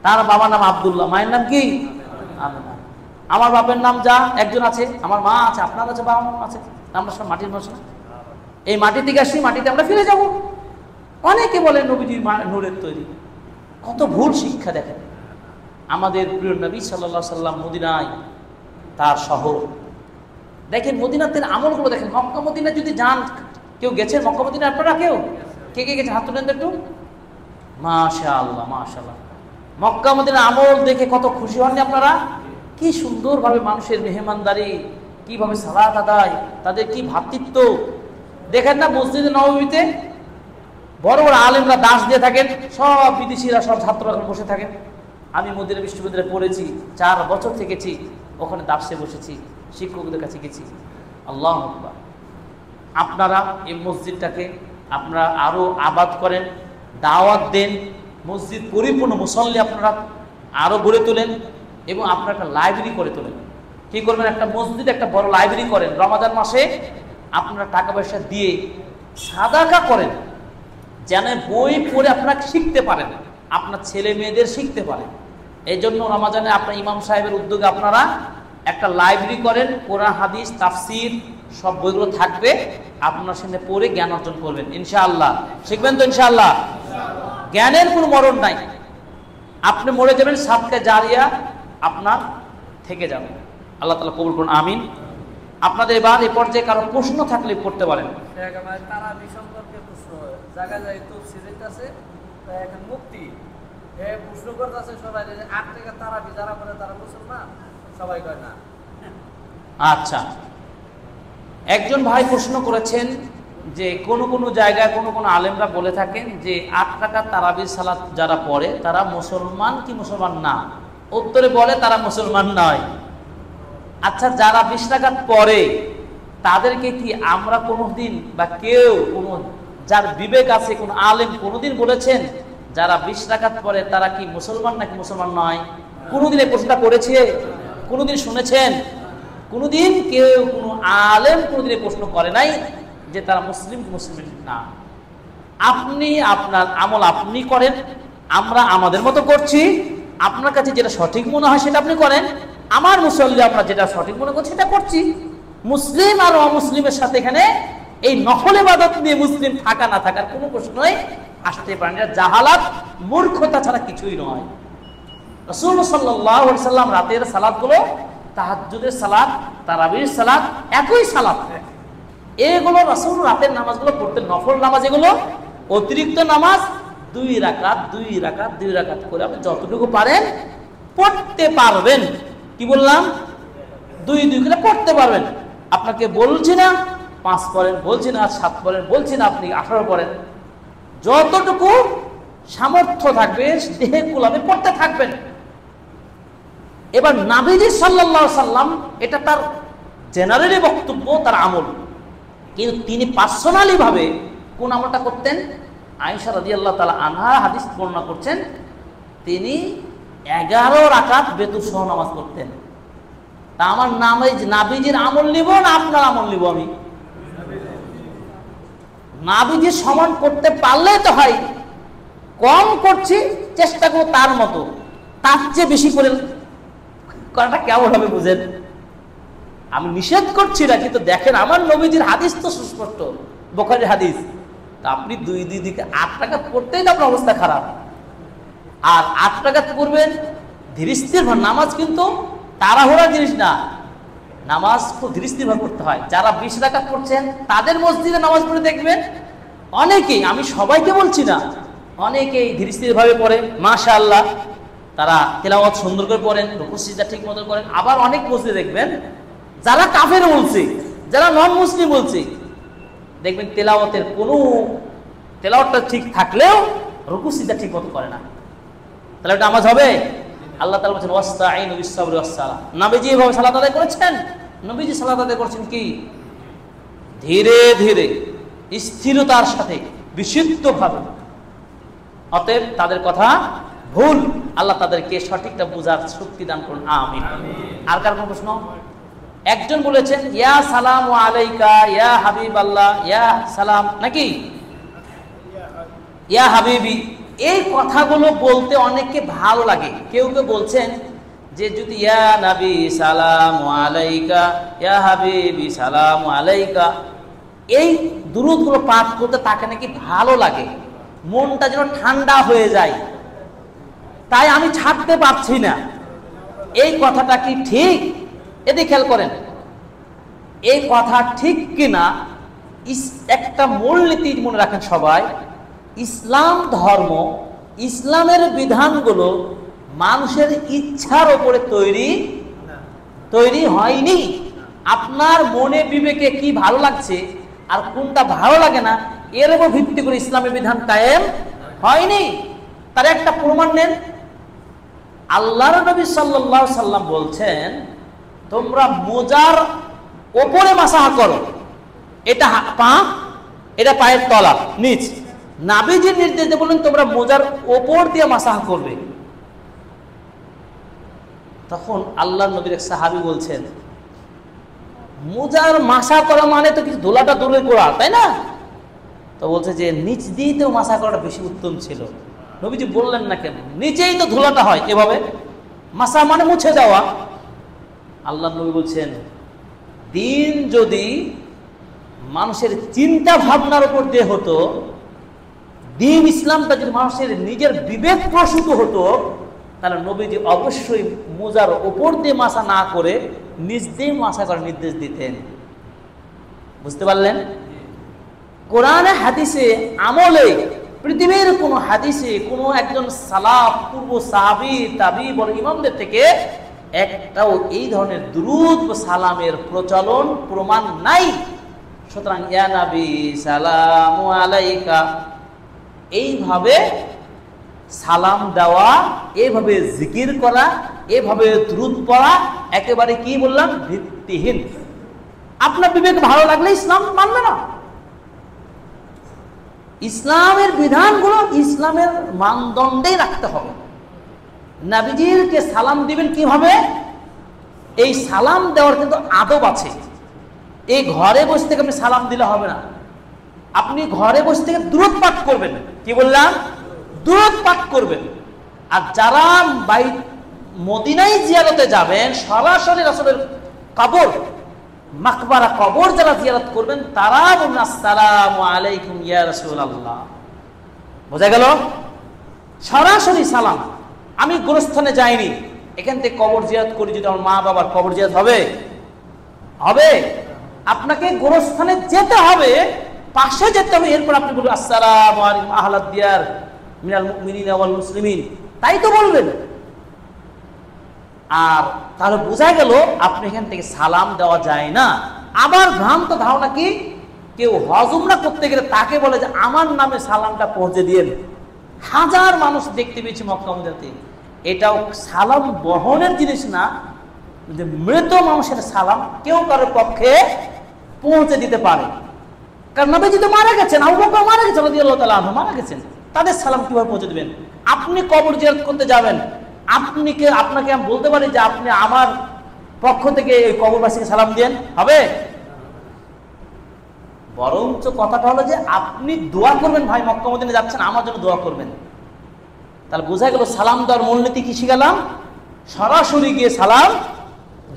তার বাবার নাম আব্দুল্লাহ, মায়ের নাম কি? আমিনা। আমার বাপের নাম যা একজন আছে, আমার মা আছে, আপনার আছে, বাবা আছে, আমরা সব মাটির মানুষ না? এই মাটি থেকে আসি, মাটিতে আমরা ফিরে যাব। অনেকে বলে নবীজি নূরের তৈরি। কত ভুল শিক্ষা দেখেন। আমাদের প্রিয় নবী সাল্লাল্লাহু আলাইহি সাল্লাম মদিনায়, তার শহর দেখেন, মদিনাতে আমলগুলো দেখেন। মক্কা মদিনা যদি যান, কেউ গেছেন মক্কা মদিনা? আপনারা কেউ কে কে গেছেন? হাত তুলেন তো একটু। মাশাআল্লাহ, মাশাআল্লাহ। মক্কা মদিনার আমল দেখে কত খুশি হননি আপনারা? কি সুন্দরভাবে মানুষের মেহমানদারি, কিভাবে সালাত আদায়, তাদের কি ভ্রাতৃত্ব দেখেন না? মসজিদে নববীতে বড় বড় আলেমরা দাস দিয়ে থাকেন, সব বিদেশিরা, সব ছাত্ররা বসে থাকেন। আমি মদিনা বিশ্ববিদ্যালয়ে পড়েছি, 4 বছর থেকেছি, ওখানে দাসে বসেছি, শিক্ষকদের কাছে গেছি। আল্লাহু আকবার। আপনারা এই মসজিদটাকে আপনারা আরো আবাদ করেন, দাওয়াত দেন, মসজিদ পরিপূর্ণ মুসল্লি আপনারা আরো গড়ে তোলেন এবং আপনারা একটা লাইব্রেরি করে তোলেন। কি করবেন, একটা মসজিদ, একটা বড় লাইব্রেরি করেন। রমাদান মাসে আপনারা টাকা পয়সা দিয়ে সাদাকা করেন, যেন বই পড়ে আপনারা শিখতে পারেন, আপনার ছেলে মেয়েদের শিখতে পারেন। এই জন্য রমাজানে আপনার ইমাম সাহেবের উদ্যোগে আপনারা একটা লাইব্রেরি করেন, কোরআন হাদিস তাফসির সব বইগুলো থাকবে, আপনার সামনে পড়ে জ্ঞান অর্জন করবেন ইনশাআল্লাহ। শিখবেন তো ইনশাআল্লাহ? জ্ঞানের কোনো মরণ নাই। আপনি মরে যাবেন, সাদকা জারিয়া আপনার থেকে যাবে। আল্লাহ তাআলা কবুল করুন, আমিন। আপনাদের এবার এই পর্যায়ে কারো প্রশ্ন থাকলে করতে পারেন। তারাবি সম্পর্কে প্রশ্ন জায়গা যায় তো সিরিজ আছে, এখন মুক্তি প্রশ্ন করতেছে সবাই, 8 টাকা তারাবি যারা করে তারা মুসলমান, সবাই কয় না। আচ্ছা, একজন ভাই প্রশ্ন করেছেন যে কোন কোন জায়গায় কোন কোন আলেমরা বলে থাকেন যে 8 টাকা তারাবির সালাত যারা পড়ে তারা মুসলমান কি মুসলমান না? উত্তরে বলে তারা মুসলমান নয়। আচ্ছা, যারা 20 রাকাত পড়ে তাদেরকে কি আমরা কোনোদিন বা কেউ কোনো যার বিবেক আছে কোন আলেম কোনোদিন বলেছেন যারা 20 রাকাত পড়ে তারা কি মুসলমান নাকি মুসলমান নয়? কোনোদিন এই প্রশ্নটা করেছে? কোনোদিন শুনেছেন? কোনোদিন কেউ কোনো আলেম কোনোদিন এই প্রশ্ন করে নাই যে তারা মুসলিম মুসলিম না। আপনি আপনার আমল আপনি করেন, আমরা আমাদের মতো করছি। আপনার কাছে যেটা সঠিক মনে হয় সেটা আপনি করেন, আমার মুসল্লি আমরা যেটা সঠিক মনে করছি সেটা করছি। মুসলিম আর অমুসলিমের সাথে এখানে এই নফল ইবাদত নিয়ে মুসলিম থাকা না থাকার কোনো প্রশ্নই আসতে পারে না। জাহালাত, মূর্খতা ছাড়া কিছুই নয়। রাসূল সাল্লাল্লাহু আলাইহি সাল্লাম রাতের সালাতগুলো, তাহাজ্জুদের সালাত, তারাবির সালাত একই সালাত, এগুলো রাসূল রাতের নামাজগুলো পড়তেন। নফল নামাজ এগুলো অতিরিক্ত নামাজ 2 রাকাত 2 রাকাত 2 রাকাত করে আপনি যতটুকু পারেন পড়তে পারবেন। কি বললাম? 2 করে পড়তে পারবেন। আপনাকে বলছি না 5 পড়েন, বলছি না 7 পড়েন, বলছি না আপনি 18 পড়েন। যতটুকু সামর্থ্য থাকবে দেহে কুলাবে পড়তে থাকবেন। এবার নবীজি সাল্লাল্লাহু আলাইহি সাল্লাম, এটা তার জেনারেলি বক্তব্য, তার আমল, কিন্তু তিনি পার্সোনালি ভাবে কোন আমলটা করতেন? আয়েশা রাদিয়াল্লাহু তাআলা আনহা হাদিস বর্ণনা করছেন, তিনি 11 রাকাত বেতুর সহ নামাজ পড়তেন। তা আমার নবীজির আমল নিব না আপনার আমল নিব? আমি নবীজির সমান করতে পারলে তো হয়, কম করছি চেষ্টা করব তার মতো, তার চেয়ে বেশি করে করাটা কেমন হবে বুঝেন? আমি নিষেধ করছি না, কিন্তু দেখেন আমার নবীজির হাদিস তো সুস্পষ্ট, বুখারীর হাদিস। তা আপনি 2 দিকে 8 রাকাত পড়তেই তো আপনার অবস্থা খারাপ। আর 8 রাকাত পড়বেন ধীর স্থির। নামাজ কিন্তু তাড়াহুড়া জিনিস না, নামাজ খুব ধীর স্থির ভাবে পড়তে হয়। যারা 20 রাকাত পড়ছেন তাদের মসজিদে নামাজ পড়ে দেখবেন অনেকেই, আমি সবাইকে বলছি না, অনেকেই ধীর স্থির ভাবে পড়ে, মাশাআল্লাহ, তারা তেলাওয়াত সুন্দর করে পড়েন, রুকু সিজদা ঠিক মতো করেন। আবার অনেক মসজিদে দেখবেন যারা কাফের বলছে, যারা নন মুসলিম বলছে, দেখবেন তেলাওয়াতটা ঠিক থাকলেও রুকু সিজদা ঠিক মতো করে না। তাহলে এটা নামাজ হবে? আল্লাহ তাআলা বলেছেন ওয়াস্তাঈনু বিস-সাবরি ওয়াস-সালাহ। নবীজি এভাবে সালাত আদায় করেছেন। নবীজি সালাত আদায় করেছেন কি? ধীরে ধীরে, স্থিরতার সাথে, বিশুদ্ধভাবে। অতএব তাদের কথা ভুল, আল্লাহ তাদেরকে সঠিকটা বোঝার শক্তি দান করুন, আমিন। আর কার কোনো প্রশ্ন? একজন বলেছেন ইয়া সালামু আলাইকা ইয়া হাবিবাল্লাহ, ইয়া সালাম নাকি ইয়া হাবিবি, এই কথাগুলো বলতে অনেককে ভালো লাগে। কেউ কেউ বলছেন যে যদি ইয়া নবী সালামু আলাইকা, ইয়া হাবিবি সালামু আলাইকা, এই দুরূদগুলো পাঠ করতে তাকে নাকি ভালো লাগে, মনটা যেন ঠান্ডা হয়ে যায়। তাই আমি ছাড়তে পারছি না। এই কথাটা কি ঠিক? এদিকে খেয়াল করেন, এই কথা ঠিক কিনা একটা মূলনীতি মনে রাখেন সবাই। ইসলাম ধর্ম, ইসলামের বিধানগুলো মানুষের ইচ্ছার উপরে তৈরি হয়নি। আপনার মনে বিবেকে কি ভালো লাগছে আর কোনটা ভালো লাগে না, এর উপর ভিত্তি করে ইসলামের বিধান কায়েম হয়নি। তার একটা প্রমাণ নেন। আল্লাহর নবী সাল্লাল্লাহু আলাইহি সাল্লাম বলছেন তোমরা মোজার ওপরে মাসাহা করো, এটা পা, এটা পায়ের তলা নিচ। নবীজির নির্দেশ বললেন তোমরা মোজার ওপর দিয়ে মাসাহা করবে। তখন আল্লাহর নবীর এক সাহাবী বলছেন, মোজার মাসা করা মানে তো কিছু ধুলাটা দূরে করা, তাই না? তো বলছে যে নিচ দিয়ে তো মাসা করাটা বেশি উত্তম ছিল। নবীজি বললেন না কেন, নিচেই তো ধুলাটা হয়, এভাবে মাসা মানে মুছে দেওয়া। আল্লাহর নবী বলছেন, দিন যদি মানুষের চিন্তা ভাবনার উপর দিয়ে হতো, দিন ইসলামটা যদি মানুষের নিজের বিবেক প্রসূত হতো, তাহলে নবীজি অবশ্যই মোজার উপর দিয়ে মাসা না করে নিজ দিয়ে মাসা করার নির্দেশ দিতেন। বুঝতে পারলেন? কোরআনে হাদিসে আমলে পৃথিবীর কোন হাদিসে কোন একজন সালাফ পূর্ব সাহাবী তাবী বড় ইমামদের থেকে একটাও এই ধরনের দুরূদ ও সালামের প্রচলন প্রমাণ নাই। সুতরাং ইয়া নবী সালামু আলাইকা এইভাবে সালাম দেওয়া, এইভাবে জিকির করা, এইভাবে দুরূদ পড়া একেবারে কি বললাম, ভিত্তিহীন। আপনার বিবেক ভালো লাগলে ইসলাম মানবে না। ইসলামের বিধানগুলো ইসলামের মানদণ্ডেই রাখতে হবে। নবীজিকে সালাম দিবেন কিভাবে, এই সালাম দেওয়ার কিন্তু আদব আছে। এই ঘরে বসে থেকে আপনি সালাম দিলে হবে না। আপনি ঘরে বসে থেকে দুরূদ পাঠ করবেন। কি বললাম? দুরূদ পাঠ করবেন। আর যারা মদিনায় জিয়ারতে যাবেন, সরাসরি রাসূলের কবর মাকবারা কবর যারা জিয়ারত করবেন, তারা বলবেন আসসালামু আলাইকুম ইয়া রাসূলুল্লাহ। বোঝা গেল? সরাসরি সালাম। আমি গোরস্থানে যাইনি, এখান থেকে কবর জিয়ারত করি, যদি আমার মা বাবার কবর জিয়ারত হবে? হবে। আপনাকে গোরস্থানে যেতে হবে, পাশে যেতে হবে, এরপর আপনি বলবেন আসসালামু আলাইকুম আহলাদ দিয়ার মিনাল মুমিনিনা ওয়াল মুসলিমিন, তাই তো বলবেন। আর তাহলে বোঝা গেল আপনি এখান থেকে সালাম দেওয়া যায় না। আবার ভ্রান্ত ধারণা কি, কেউ হজ উমরা করতে গেলে তাকে বলে যে আমার নামে সালামটা পৌঁছে দিয়েন। হাজার মানুষ দেখতে পেয়েছি মক্কা মদিনাতে। এটাও সালাম বহনের জিনিস না, যে মৃত মানুষের সালাম কেউ কারোর পক্ষে পৌঁছে দিতে পারে। কারণ নবীজি তো মারা গেছেন, আবু বকর মারা গেছেন, রাদিয়াল্লাহু তাআলা আনহু মারা গেছেন, তাদের সালাম কিভাবে পৌঁছে দিবেন? আপনি কবর জিয়ারত করতে যাবেন, আপনাকে আমি বলতে পারি যে আপনি আমার পক্ষ থেকে এই কবরবাসীকে সালাম দেন, হবে? বরঞ্চ কথাটা হলো যে আপনি দোয়া করবেন, ভাই মক্কা মদিনা যাচ্ছেন, আমার জন্য দোয়া করবেন। তাহলে বোঝা গেল সালাম দেওয়ার মূলনীতি কি শিখালাম? সরাসরি গিয়ে সালাম,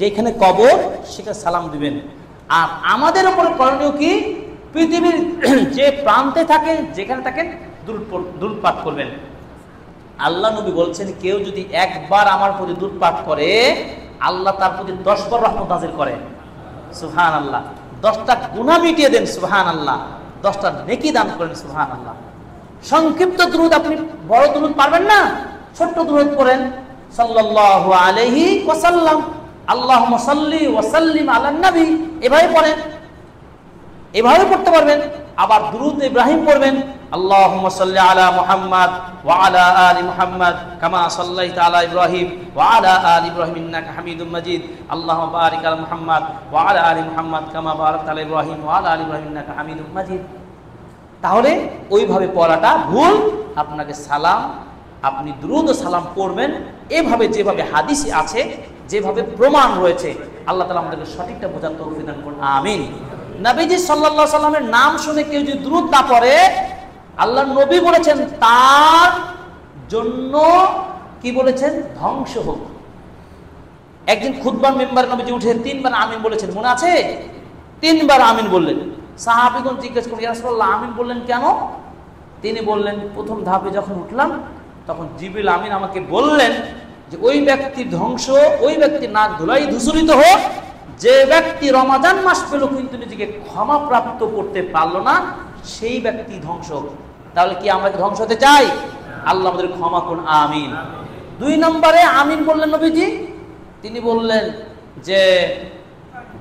যেখানে কবর সেখানে সালাম দিবেন। আর আমাদের উপরে করণীয় কি, পৃথিবীর যে প্রান্তে থাকেন, যেখানে থাকেন, দুরূদ পাঠ করবেন। আল্লাহ নবী বলছেন, কেউ যদি একবার আমার প্রতি দুরূদ পাঠ করে, আল্লাহ তার প্রতি 10 বার রহমত নাযিল করে। সুবহানাল্লাহ। 10টা গুনাহ মিটিয়ে দেন, সুবহানাল্লাহ। 10টা নেকি দান করেন, সুবহানাল্লাহ। সংক্ষিপ্ত দুরূদ, আপনি বড় দুরূদ পারবেন না, ছোট্ট দুরূদ পড়েন, সাল্লাল্লাহু আলাইহি ওয়াসাল্লাম, আল্লাহুম্মা সাল্লি ওয়া সাল্লিম আলান নবী, এভাবে পড়েন, এভাবে পড়তে পারবেন। আবার দুরূদ ইব্রাহিম পড়বেন, আল্লাহুম্মা সাল্লি আলা মুহাম্মাদ ওয়া আলা আলি মুহাম্মাদ কামা সাল্লাইতা আলা ইব্রাহিম ওয়া আলা আলি ইব্রাহিম ইন্নাকা হামিদুম মাজিদ, আল্লাহুম্মা বারিক আলা মুহাম্মাদ ওয়া আলা আলি মুহাম্মাদ কামা বারাকতা আলা ইব্রাহিম ওয়া আলা আলি ইব্রাহিম ইন্নাকা হামিদুম মাজিদ। তাহলে ওইভাবে পড়াটা ভুল। আপনাকে সালাম, আপনি দুরূদ ও সালাম পড়বেন এভাবে, যেভাবে হাদিসে আছে, যেভাবে প্রমাণ রয়েছে। আল্লাহ তাআলা আমাদেরকে সঠিকটা বোঝার তৌফিক দান করুন, আমিন। নবীজি সাল্লাল্লাহু আলাইহি সাল্লামের নাম শুনে কেউ যদি দুরূদ না পড়ে, আল্লাহর নবী বলেছেন তার জন্য কি বলেছেন, ধ্বংস হোক। একদিন খুতবার মেম্বারে নবীজি উঠে 3 বার আমিন বলেছেন, মনে আছে? 3 বার আমিন বললেন। সাহাবীগণ জিজ্ঞেস করলেন, ইয়া রাসূলুল্লাহ আমিন বললেন কেন? তিনি বললেন, প্রথম ধাপে যখন উঠলাম তখন জিবরিল আমিন আমাকে বললেন যে ওই ব্যক্তির ধ্বংস, ওই ব্যক্তির নাক ধুলাই ধূসরিত হোক যে ব্যক্তি রমাজান মাস পেল কিন্তু নিজেকে ক্ষমা প্রাপ্ত করতে পারলো না, সেই ব্যক্তি ধ্বংস। তাহলে কি আমরা ধ্বংস হতে চাই? আল্লাহ আমাদের ক্ষমা করুন, আমিন। 2 নম্বরে আমিন বললেন নবীজি, তিনি বললেন যে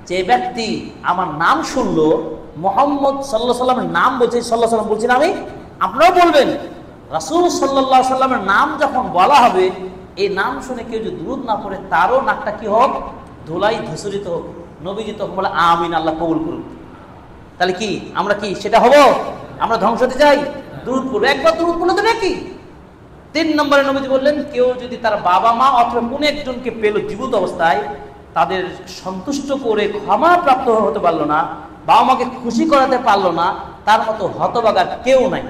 যে ব্যক্তি আমার নাম শুনলো, মুহাম্মদ সাল্লাল্লাহু আলাইহি সাল্লামের নাম বলছে, সাল্লাল্লাহু আলাইহি সাল্লাম বলছেন আমি, আপনারাও বলবেন। রাসূল সাল্লাল্লাহু আলাইহি সাল্লামের নাম যখন বলা হবে, এই নাম শুনে কেউ যদি দুরূদ না পড়ে, তারও নাকটা কি হোক, ধুলাই ধূসরিত হোক। নবীজি তখন বলে আমিন, আল্লাহ কবুল করুন। তাহলে কি আমরা কি সেটা হব? আমরা ধ্বংস হতে চাই? দুরূদ পড়বো, একবার দুরূদ পড়লে তো নাকি 3 নম্বরে নবীজি বললেন, কেউ যদি তার বাবা মা অথবা কোন একজনকে পেল জীবিত অবস্থায়, তাদের সন্তুষ্ট করে ক্ষমা প্রাপ্ত হতে পারলো না, বাবা মাকে খুশি করাতে পারলো না, তার মতো হতভাগা কেউ নাই।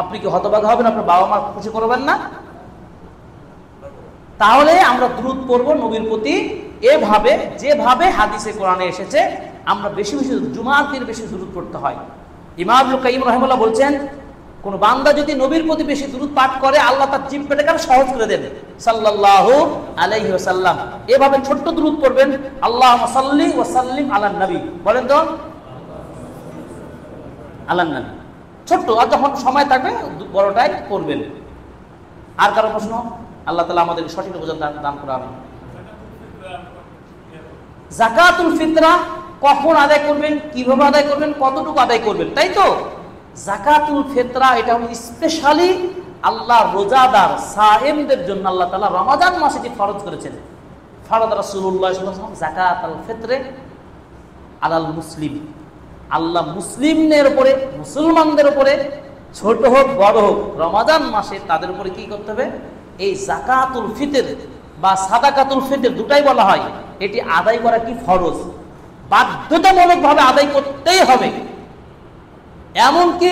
আপনি কি হতভাগা হবেন? আপনার বাবা মা খুশি করবেন না? তাহলে আমরা দুরূদ পড়ব নবীর প্রতি এভাবে, যেভাবে হাদিসে কোরআনে এসেছে। আমরা বেশি বেশি জুমার দিন বেশি দুরূদ পড়তে হয়। ইমাম ইবনে কাইয়িম রাহিমাহুল্লাহ বলছেন, কোন বান্দা যদি নবীর প্রতি বেশি দুরূদ পাঠ করে, আল্লাহ তার জিহ্বাটাকে সহজ করে দেন, সাল্লাল্লাহু আলাইহি ওয়াসাল্লাম। এভাবে ছোট্ট দুরূদ পড়বেন, আল্লাহুম্মা সাল্লি ওয়া সাল্লিম আলান নবী, বলেন তো আলান নবী, ছোট্ট। আর যখন সময় থাকবে বড়টাই পড়বেন। আর কারো প্রশ্ন? আল্লাহ তাআলা আমাদের সঠিক বোঝার দান করে। আমিন। যাকাতুল ফিতরা কখন আদায় করবেন, কিভাবে আদায় করবেন, কতটুকু আদায় করবেন, তাই তো? যাকাতুল ফিতরা এটা হলো স্পেশালি আল্লাহ রোজাদার সায়েমদের জন্য আল্লাহ তাআলা রমাদান মাসে যে ফরজ করেছেন। ফরজ রাসূলুল্লাহ সাল্লাল্লাহু আলাইহি ওয়াসাল্লাম যাকাতুল ফিতরে আলাল মুসলিম। আল্লাহ মুসলিমদের উপরে, মুসলমানদের উপরে, ছোট হোক বড় হোক, রমাদান মাসে তাদের উপরে কি করতে হবে? এই যাকাতুল ফিতর বা সাদাকাতুল ফিতর দুটাই বলা হয়। এটি আদায় করা কি ফরজ, বাধ্যতামূলকভাবে আদায় করতেই হবে। এমনকি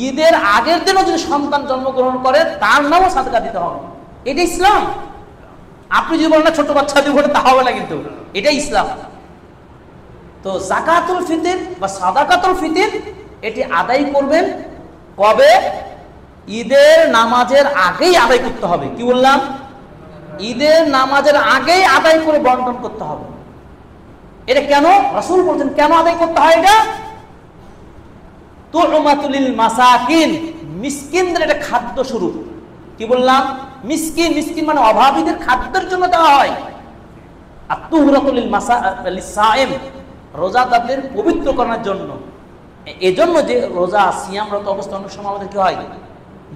ঈদের আগের দিনও যদি সন্তান জন্মগ্রহণ করে, তার নামও সাদকা দিতে হবে। এটা ইসলাম। আপনি যদি বলেন না ছোট বাচ্চা দিব, তা হবে না, কিন্তু এটাই ইসলাম। তো যাকাতুল ফিতর বা সাদাকাতুল ফিতর এটি আদায় করবেন কবে? ঈদের নামাজের আগেই আদায় করতে হবে। কি বললাম? ঈদের নামাজের আগেই আদায় করে বন্টন করতে হবে। এটা কেন? রাসূল বলছেন কেন আদায় করতে হয় এটা? তু'মাতুল লিল মাসাকিন, মিসকিনদের এটা খাদ্য স্বরূপ। কি বললাম? মিসকিন, মিসকিন মানে অভাবীদের খাদ্যের জন্য দেওয়া হয়। আর তুহরাতুল লিস সায়েম, রোজাদারদের পবিত্র করার জন্য। এজন্য যে রোজা সিয়ামরত অবস্থা অনেক সময় আমাদের কি হয়,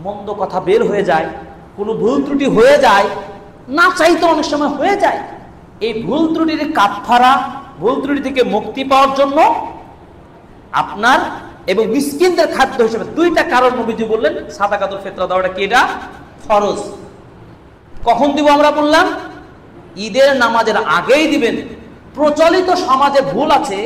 মন্দ কথা বের হয়ে যায়, কোনো ভুল ত্রুটি হয়ে যায়, না চাইতে অনেক সময় হয়ে যায়। এই ভুল ত্রুটির কাফারা, ভুল ত্রুটি থেকে মুক্তি পাওয়ার জন্য আপনার এবং মিসকিনদের খাদ্য হিসেবে দুইটা কারণ নবীজি বললেন সাদাকাতুল ফিতরা দেওয়াটা কি? এটা ফরজ। কখন দিব আমরা বললাম? ঈদের নামাজের আগেই দিবেন। প্রচলিত সমাজে ভুল আছে,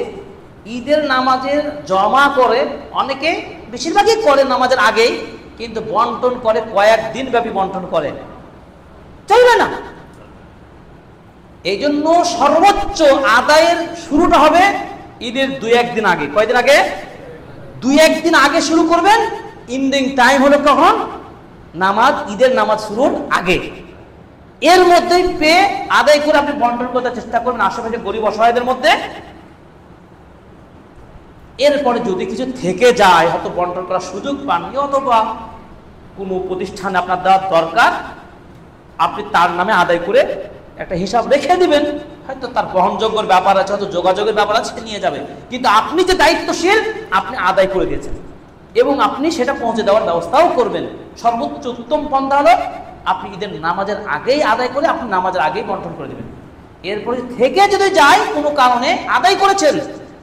ঈদের নামাজের জমা করে অনেকে, বেশিরভাগই করে নামাজের আগেই, কিন্তু বন্টন করে কয়েকদিন ব্যাপী বন্টন করে, চলবে না। এই জন্য সর্বোচ্চ আদায়ের শুরুটা হবে ঈদের 2-1 দিন আগে। কয়দিন আগে? 2-1 দিন আগে শুরু করবেন। ইন্ডিং টাইম হলো কখন? নামাজ, ঈদের নামাজ শুরুর আগে। এর মধ্যেই পেয়ে আদায় করে আপনি বন্টন করতে চেষ্টা করবেন আশেপাশে গরিব অসহায়দের মধ্যে। এরপরে যদি কিছু থেকে যায়, হয়তো বন্টন করার সুযোগ পাননি, অথবা কোনো প্রতিষ্ঠানে আপনার দেওয়ার দরকার, আপনি তার নামে আদায় করে একটা হিসাব রেখে দিবেন। হয়তো তার বহনযোগ্যের ব্যাপার আছে, হয়তো যোগাযোগের ব্যাপার আছে, নিয়ে যাবে। কিন্তু আপনি যে দায়িত্বশীল, আপনি আদায় করে দিয়েছেন এবং আপনি সেটা পৌঁছে দেওয়ার ব্যবস্থাও করবেন। সর্বোচ্চ উত্তম পন্থা হলো আপনি ঈদের নামাজের আগেই আদায় করে আপনি নামাজের আগেই বন্টন করে দেবেন। এরপরে থেকে যদি যায় কোনো কারণে, আদায় করেছেন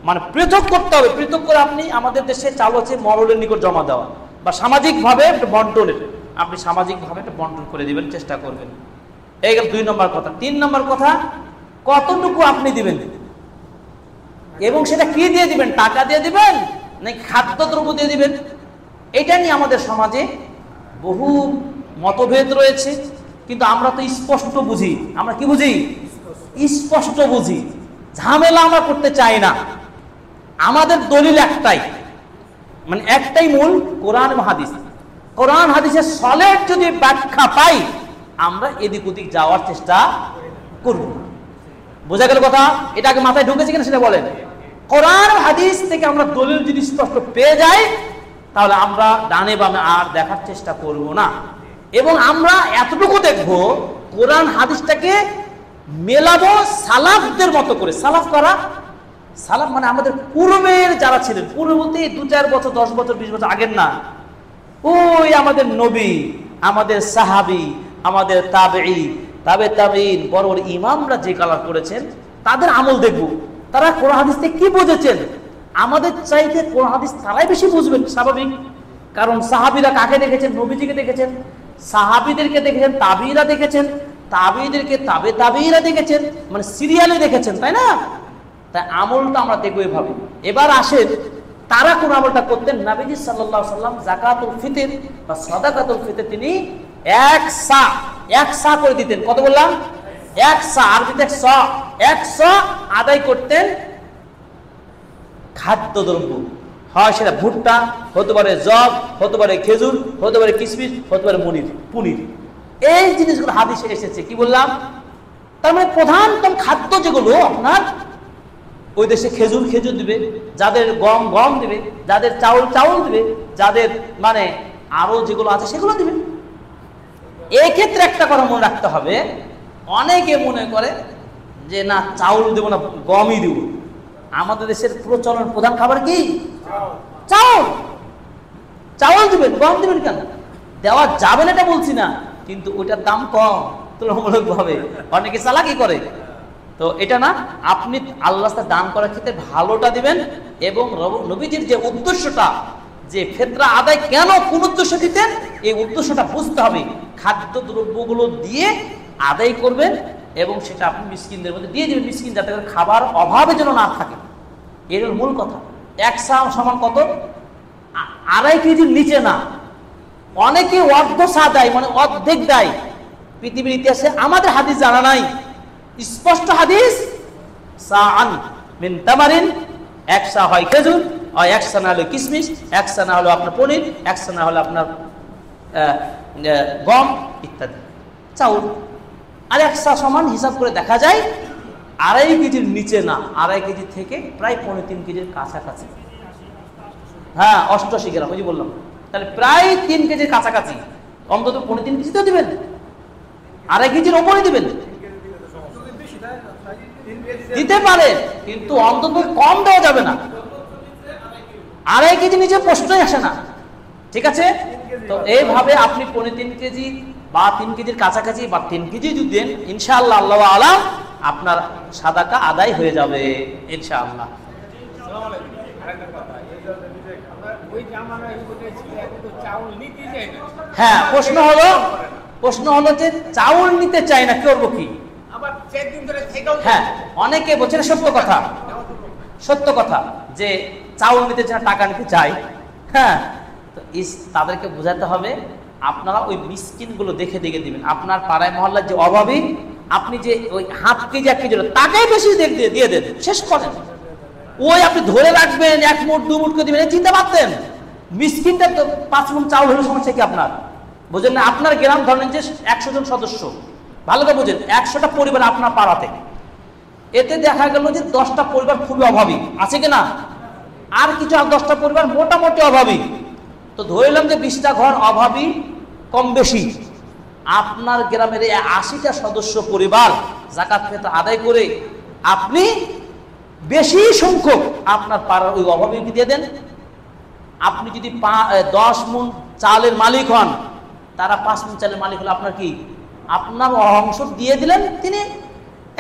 মানে পৃথক করতে হবে। পৃথক করে আপনি, আমাদের দেশে চালু আছে মরলের নিকট জমা দেওয়া বা সামাজিকভাবে একটা বন্টনের, আপনি সামাজিকভাবে একটা বন্টন করে দিবেন, চেষ্টা করবেন। এই গেল 2 নম্বর কথা। 3 নম্বর কথা, কতটুকু আপনি দিবেন এবং সেটা কি দিয়ে দিবেন? টাকা দিয়ে দিবেন নাকি খাদ্যদ্রব্য দিয়ে দিবেন? এটা নিয়ে আমাদের সমাজে বহু মতভেদ রয়েছে, কিন্তু আমরা তো স্পষ্ট বুঝি। আমরা কি বুঝি? স্পষ্ট বুঝি। ঝামেলা আমরা করতে চাই না। আমাদের দলিল একটাই, মানে একটাই মূল, কোরআন এবং হাদিস। কোরআন হাদিসের সলিড যদি ব্যাখ্যা পাই, আমরা এদিক ওদিক যাওয়ার চেষ্টা করব। বোঝা গেল কথা? এটাকে মাথায় ঢুকেছে কিনা সেটা বলেন। কোরআন হাদিস থেকে আমরা দলিল যদি স্পষ্ট পেয়ে যাই, তাহলে আমরা ডানে বামে আর দেখার চেষ্টা করব না। এবং আমরা এতটুকু দেখব, কোরআন হাদিসটাকে মেলাবো সালাফদের মতো করে। সালাফ করা, সালাফ মানে আমাদের পূর্বের যারা ছিলেন, পূর্ব বলতে 2-4 বছর, 10 বছর, 20 বছর আগের না। ওই আমাদের নবী, আমাদের সাহাবী, আমাদের তাবেঈ, তাবেঈন, বড় বড় ইমামরা যে কালার করেছেন, তাদের আমল দেখব। তারা কোরআন হাদিস থেকে কি বুঝেছেন? আমাদের চাইতে কোরআন হাদিস তারাই বেশি বুঝবেন, স্বাভাবিক। কারণ সাহাবীরা কাকে দেখেছেন? নবীজিকে দেখেছেন। সাহাবীদেরকে দেখেছেন, তাবিঈরা দেখেছেন, তাবিঈদেরকে তাবিঈরা দেখেছেন, মানে সিরিয়ালে দেখেছেন, তাই না? তাই আমলটা আমরা দেখবো এভাবে। এবার আসেন তারা কোন আমলটা করতেন। নবীজি সাল্লাল্লাহু আলাইহি সাল্লাম যাকাতুল ফিতর বা সাদাকাতুল ফিতর তিনি এক সা করে দিতেন। কত বললাম? এক সা, আরবিতে এক সা আদায় করতেন খাদ্যদ্রব্য। হয় সেটা ভুট্টা, হতে পারে জব, হতে পারে খেজুর, হতে পারে কিশমিশ, হতে পারে পনির। এই জিনিসগুলো হাদিসে এসেছে। কি বললাম? তার মানে প্রধানতম খাদ্য যেগুলো আপনার ওই দেশে খেজুর দিবে, যাদের গম দিবে, যাদের চাউল দিবে, যাদের মানে আরো যেগুলো আছে সেগুলো দিবে। এই ক্ষেত্রে একটা কথা মনে রাখতে হবে, অনেকে মনে করে যে না চাউল দেবো না, গমই দেব। আমাদের দেশের প্রচলন প্রধান খাবার কি? চাউল দিবেন, গম দিবেন কেন? দেওয়া যাবে না এটা বলছি না, কিন্তু ওইটার দাম কম তুলনামূলক ভাবে। অনেকে চালাকি করে। তো এটা না, আপনি আল্লাহ দান করার ক্ষেত্রে ভালোটা দিবেন। এবং নবীজির যে উদ্দেশ্যটা, যে ফিতরা আদায় কেন, কোন উদ্দেশ্য দিতেন, এই উদ্দেশ্যটা বুঝতে হবে। খাদ্য দ্রব্যগুলো দিয়ে আদায় করবেন এবং সেটা আপনি মিসকিনদের মধ্যে দিয়ে দিবেন, মিসকিন যাতে করে খাবার অভাবে যেন না থাকে। এর মূল কথা। এক সা সমান কত? 2.5 কেজির নিচে না। অনেকে অর্ধ সা দেয়, মানে অর্ধেক দেয়। পৃথিবীর ইতিহাসে আমাদের হাদিস জানা নাই, স্পষ্ট হাদিস সাআন মিন তামারিন, এক সা হয় খেজুর, হয় এক সা না হলো কিশমিশ, এক সা না হলো আপনার পনির, এক সা না হলো আপনার গম ইত্যাদি চাউল। আর এক সা সমান হিসাব করে দেখা যায় 2.5 কেজির নিচে না, 2.5 কেজি থেকে প্রায় 3.5 কেজির কাছাকাছি। হ্যাঁ, 88 গ্রাম, ওই যে বললাম। তাহলে প্রায় 3 কেজির কাছাকাছি, অন্তত 3.5 কেজি তো দিবেন, 2.5 কেজির ওপরে দিবেন। দিতে পারে, কিন্তু অন্তত কম দেওয়া যাবে না। 2.5 কেজি নিচে প্রশ্নই আসে না। ঠিক আছে? তো এইভাবে আপনি 3.5 কেজি বা 3 কেজির কাছাকাছি বা 3 কেজি যদি দেন, ইনশাআল্লাহ আল্লাহ আলাম আপনার সাদাকা আদায় হয়ে যাবে ইনশাআল্লাহ। হ্যাঁ, প্রশ্ন হলো যে চাউল নিতে চাই না, করবো কি? হ্যাঁ, অনেকে বলছে সত্য কথা যে চাউল নিতে চায়, টাকা নিতে চাই। হ্যাঁ, তো তাদেরকে বোঝাতে হবে আপনারা ওই মিসকিন গুলো দেখে দিবেন। আপনার পাড়ায় মহল্লার যে অভাবী, আপনি যে ওই 1/2 কেজি 1 কেজি তাকেই বেশি দিয়ে দেন, শেষ করেন। ওই আপনি ধরে রাখবেন, 1 মুঠ 2 মুঠ করে দিবেন, চিন্তা পারতেন? মিসকিনটা তো 5 মুঠ চাউল হলে সমস্যা কি আপনার? বুঝেন না? আপনার গ্রাম ধরেন যে 100 জন সদস্য, ভালো করে বুঝেন, 100টা পরিবার আপনার পাড়াতে। এতে দেখা গেল যে 10টা পরিবার খুবই অভাবী, আছে কিনা? আর কিছু 10টা পরিবার মোটামুটি অভাবী। তো ধরলাম যে 20টা ঘর অভাবী কম বেশি। আপনার গ্রামের 80টা সদস্য পরিবার যাকাত ফিতর আদায় করে আপনি বেশি সংখ্যক আপনার পাড়ার ওই অভাবীকে দিয়ে দেন। আপনি যদি 10 মুন চালের মালিক হন, তারা 5 মুন চালের মালিক হলো, আপনার কি? আপনার অংশ দিয়ে দিলেন, তিনি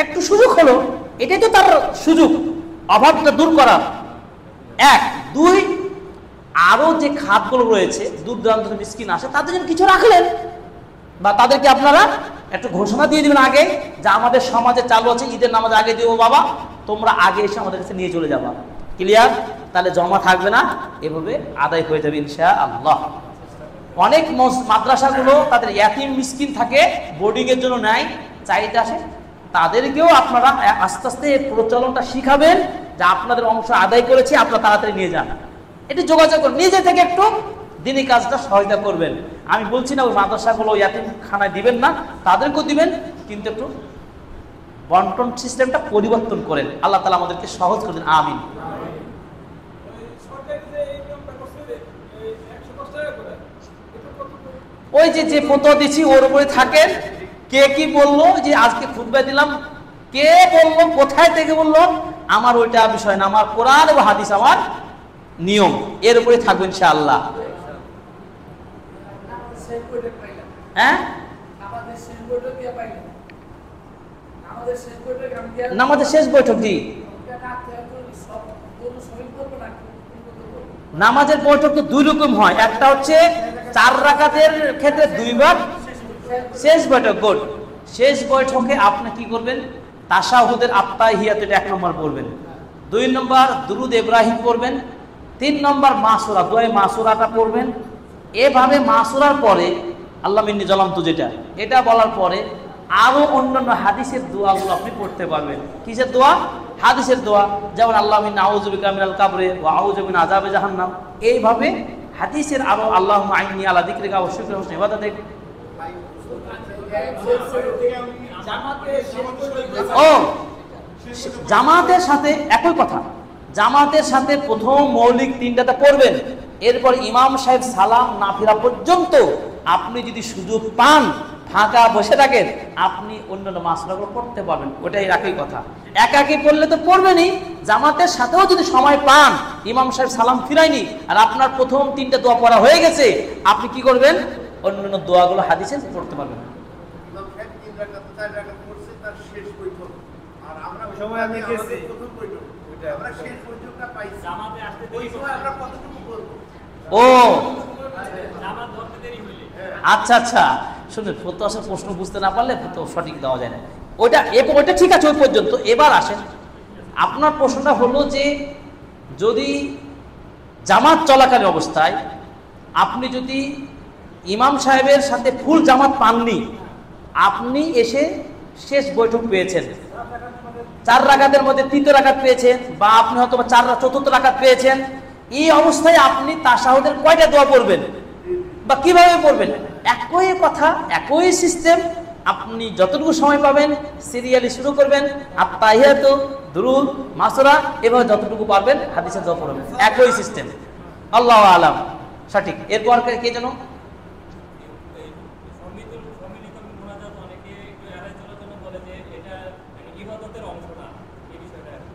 একটু সুযোগ হলো। এটাই তো তার সুযোগ, অভাবটা দূর করার। 1 2 আরো যে খাতগুলো রয়েছে, দূর দূরান্ত মিসকিন আসে, তাদের জন্য কিছু রাখলেন, বা তাদেরকে আপনারা একটু ঘোষণা দিয়ে দিবেন আগে, যে আমাদের সমাজে চালু আছে, ঈদের নামাজ আগে দিও বাবা, তোমরা আগে এসে আমাদের কাছে নিয়ে চলে যাবা। ক্লিয়ার? তাহলে জমা থাকবে না, এভাবে আদায় হয়ে যাবে ইনশাআল্লাহ। অনেক মাদ্রাসাগুলো তাদের ইয়াতিম মিসকিন থাকে, বোর্ডিং এর জন্য নেয়, চাইতে আসে, তাদেরকেও আপনারা আস্তে আস্তে প্রচলনটা শিখাবেন যে আপনাদের অংশ আদায় করেছি, আপনারা তাড়াতাড়ি নিয়ে যান। এটি যোগাযোগ করুন, নিজে থেকে একটু দিনই কাজটা সহায়তা করবেন। আমি বলছি না ওই মাদ্রাসাগুলো ইয়াতিম খানায় দিবেন না, তাদেরকেও দিবেন, কিন্তু একটু বন্টন সিস্টেমটা পরিবর্তন করেন। আল্লাহ তাআলা আমাদেরকে সহজ করে দিন, আমিন। ওই যে ফতোয়া দিচ্ছি ওর উপরে থাকেন। কে কি বললো, যে আজকে খুতবা দিলাম, কে বললো, কোথায় থেকে বললো, আমার ওইটা বিষয় না, আমার কোরআন এবং হাদিস আমার নিয়ম, এর উপরে থাকবেন ইনশাআল্লাহ। হ্যাঁ, নামাজের শেষ বৈঠক কি? নামাজের বৈঠক তো 2 রকম হয়। একটা হচ্ছে 4 রাকাতের ক্ষেত্রে 2 বার শেষ বৈঠক। গুড। শেষ বৈঠকে আপনি কি করবেন? তাশাহুদের আত্তাহিয়াত, এটা 1 নম্বর পড়বেন। 2 নম্বর দুরুদ ইব্রাহিম পড়বেন। 3 নম্বর মাসুরা, দোয়া মাসুরাটা পড়বেন। এভাবে মাসুরার পরে আল্লাহ মিন্নি জালামতু, যেটা এটা বলার পরে আরো অন্যান্য হাদিসের দোয়াগুলো আপনি পড়তে পারবেন। কিসের দোয়া? হাদিসের দোয়া, যেমন আল্লাহ মিন আউযু বিকা মিনাল কাবরি ওয়া আউযু মিন আযাবি জাহান্নাম। এইভাবে হাদিসের আরো আল্লাহুম্মা আইন্নী আলা যিকরিকা ওয়া শুকরিকা ওয়া হুসনি ইবাদাতিক। ও জামাতের সাথে একই কথা, জামাতের সাথে প্রথম মৌলিক 3টাতে পড়বেন। এরপর ইমাম সাহেব সালাম না ফেরা পর্যন্ত আপনি যদি সুযোগ পান, ফাঁকা বসে থাকেন, আপনি অন্যান্য মাসলাগুলো পড়তে পারবেন। ওটাই একই কথা। একাকি পড়লে তো পড়বেনই, জামাতের সাথেও যদি সময় পান, ইমাম সাহেব সালাম ফিরায়নি আর আপনার প্রথম 3টা দোয়া পড়া হয়ে গেছে, আপনি কি করবেন? অন্যান্য দোয়াগুলো হাদিসে পড়তে পারবেন। ও আচ্ছা আচ্ছা, শুনুন, প্রশ্ন বুঝতে না পারলে তো সঠিক দেওয়া যায় না। ওইটা ঠিক আছে ওই পর্যন্ত। এবার আসেন, আপনার প্রশ্নটা হলো যে যদি জামাত চলাকালীন অবস্থায় আপনি যদি ইমাম সাহেবের সাথে ফুল জামাত পাননি, আপনি এসে শেষ বৈঠক পেয়েছেন, 4 রাকাতের মধ্যে 3 রাকাত পেয়েছেন, বা আপনি হয়তো 4th রাকাত পেয়েছেন, এই অবস্থায় আপনি তাশাহুদের কয়টা দোয়া পড়বেন বা কিভাবে পড়বেন? একই কথা, একই সিস্টেম। আপনি যতটুকু সময় পাবেন সিরিয়ালি শুরু করবেন, আত্তাহিয়াতু, দুরুদ, মাসুরা, এভাবে যতটুকু পারবেন হাদিসে দোয়া পড়বেন। একই সিস্টেম। আল্লাহু আলাম সঠিক। এরপর কে যেন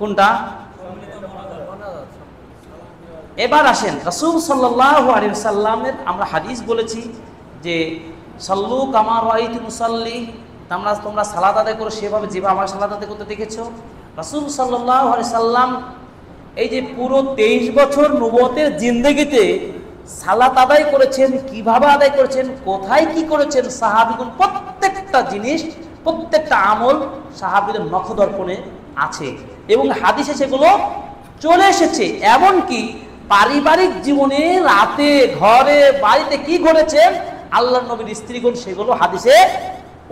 কোনটা? এবার আসেন, রাসূল সাল্লাল্লাহু আলাইহি ওয়াসাল্লামের আমরা হাদিস বলেছি যে সাল্লু কামা রাআইতুমুনি মুসাল্লি, তোমরা সালাত আদায় করো সেভাবে যেভাবে আমার সালাত আদায় করতে দেখেছো। রাসূল সাল্লাল্লাহু আলাইহি সাল্লাম এই যে পুরো 23 বছর নবুয়তের জিন্দেগিতে সালাত আদায় করেছেন, কিভাবে আদায় করেছেন, কোথায় কি করেছেন, সাহাবীগণ প্রত্যেকটা জিনিস, প্রত্যেকটা আমল সাহাবীদের নখদর্পণে আছে এবং হাদিসে সেগুলো চলে এসেছে। এমনকি পারিবারিক জীবনে রাতে ঘরে বাড়িতে কি ঘটেছে আল্লাহর নবীর স্ত্রীগণ সেগুলো হাদিসে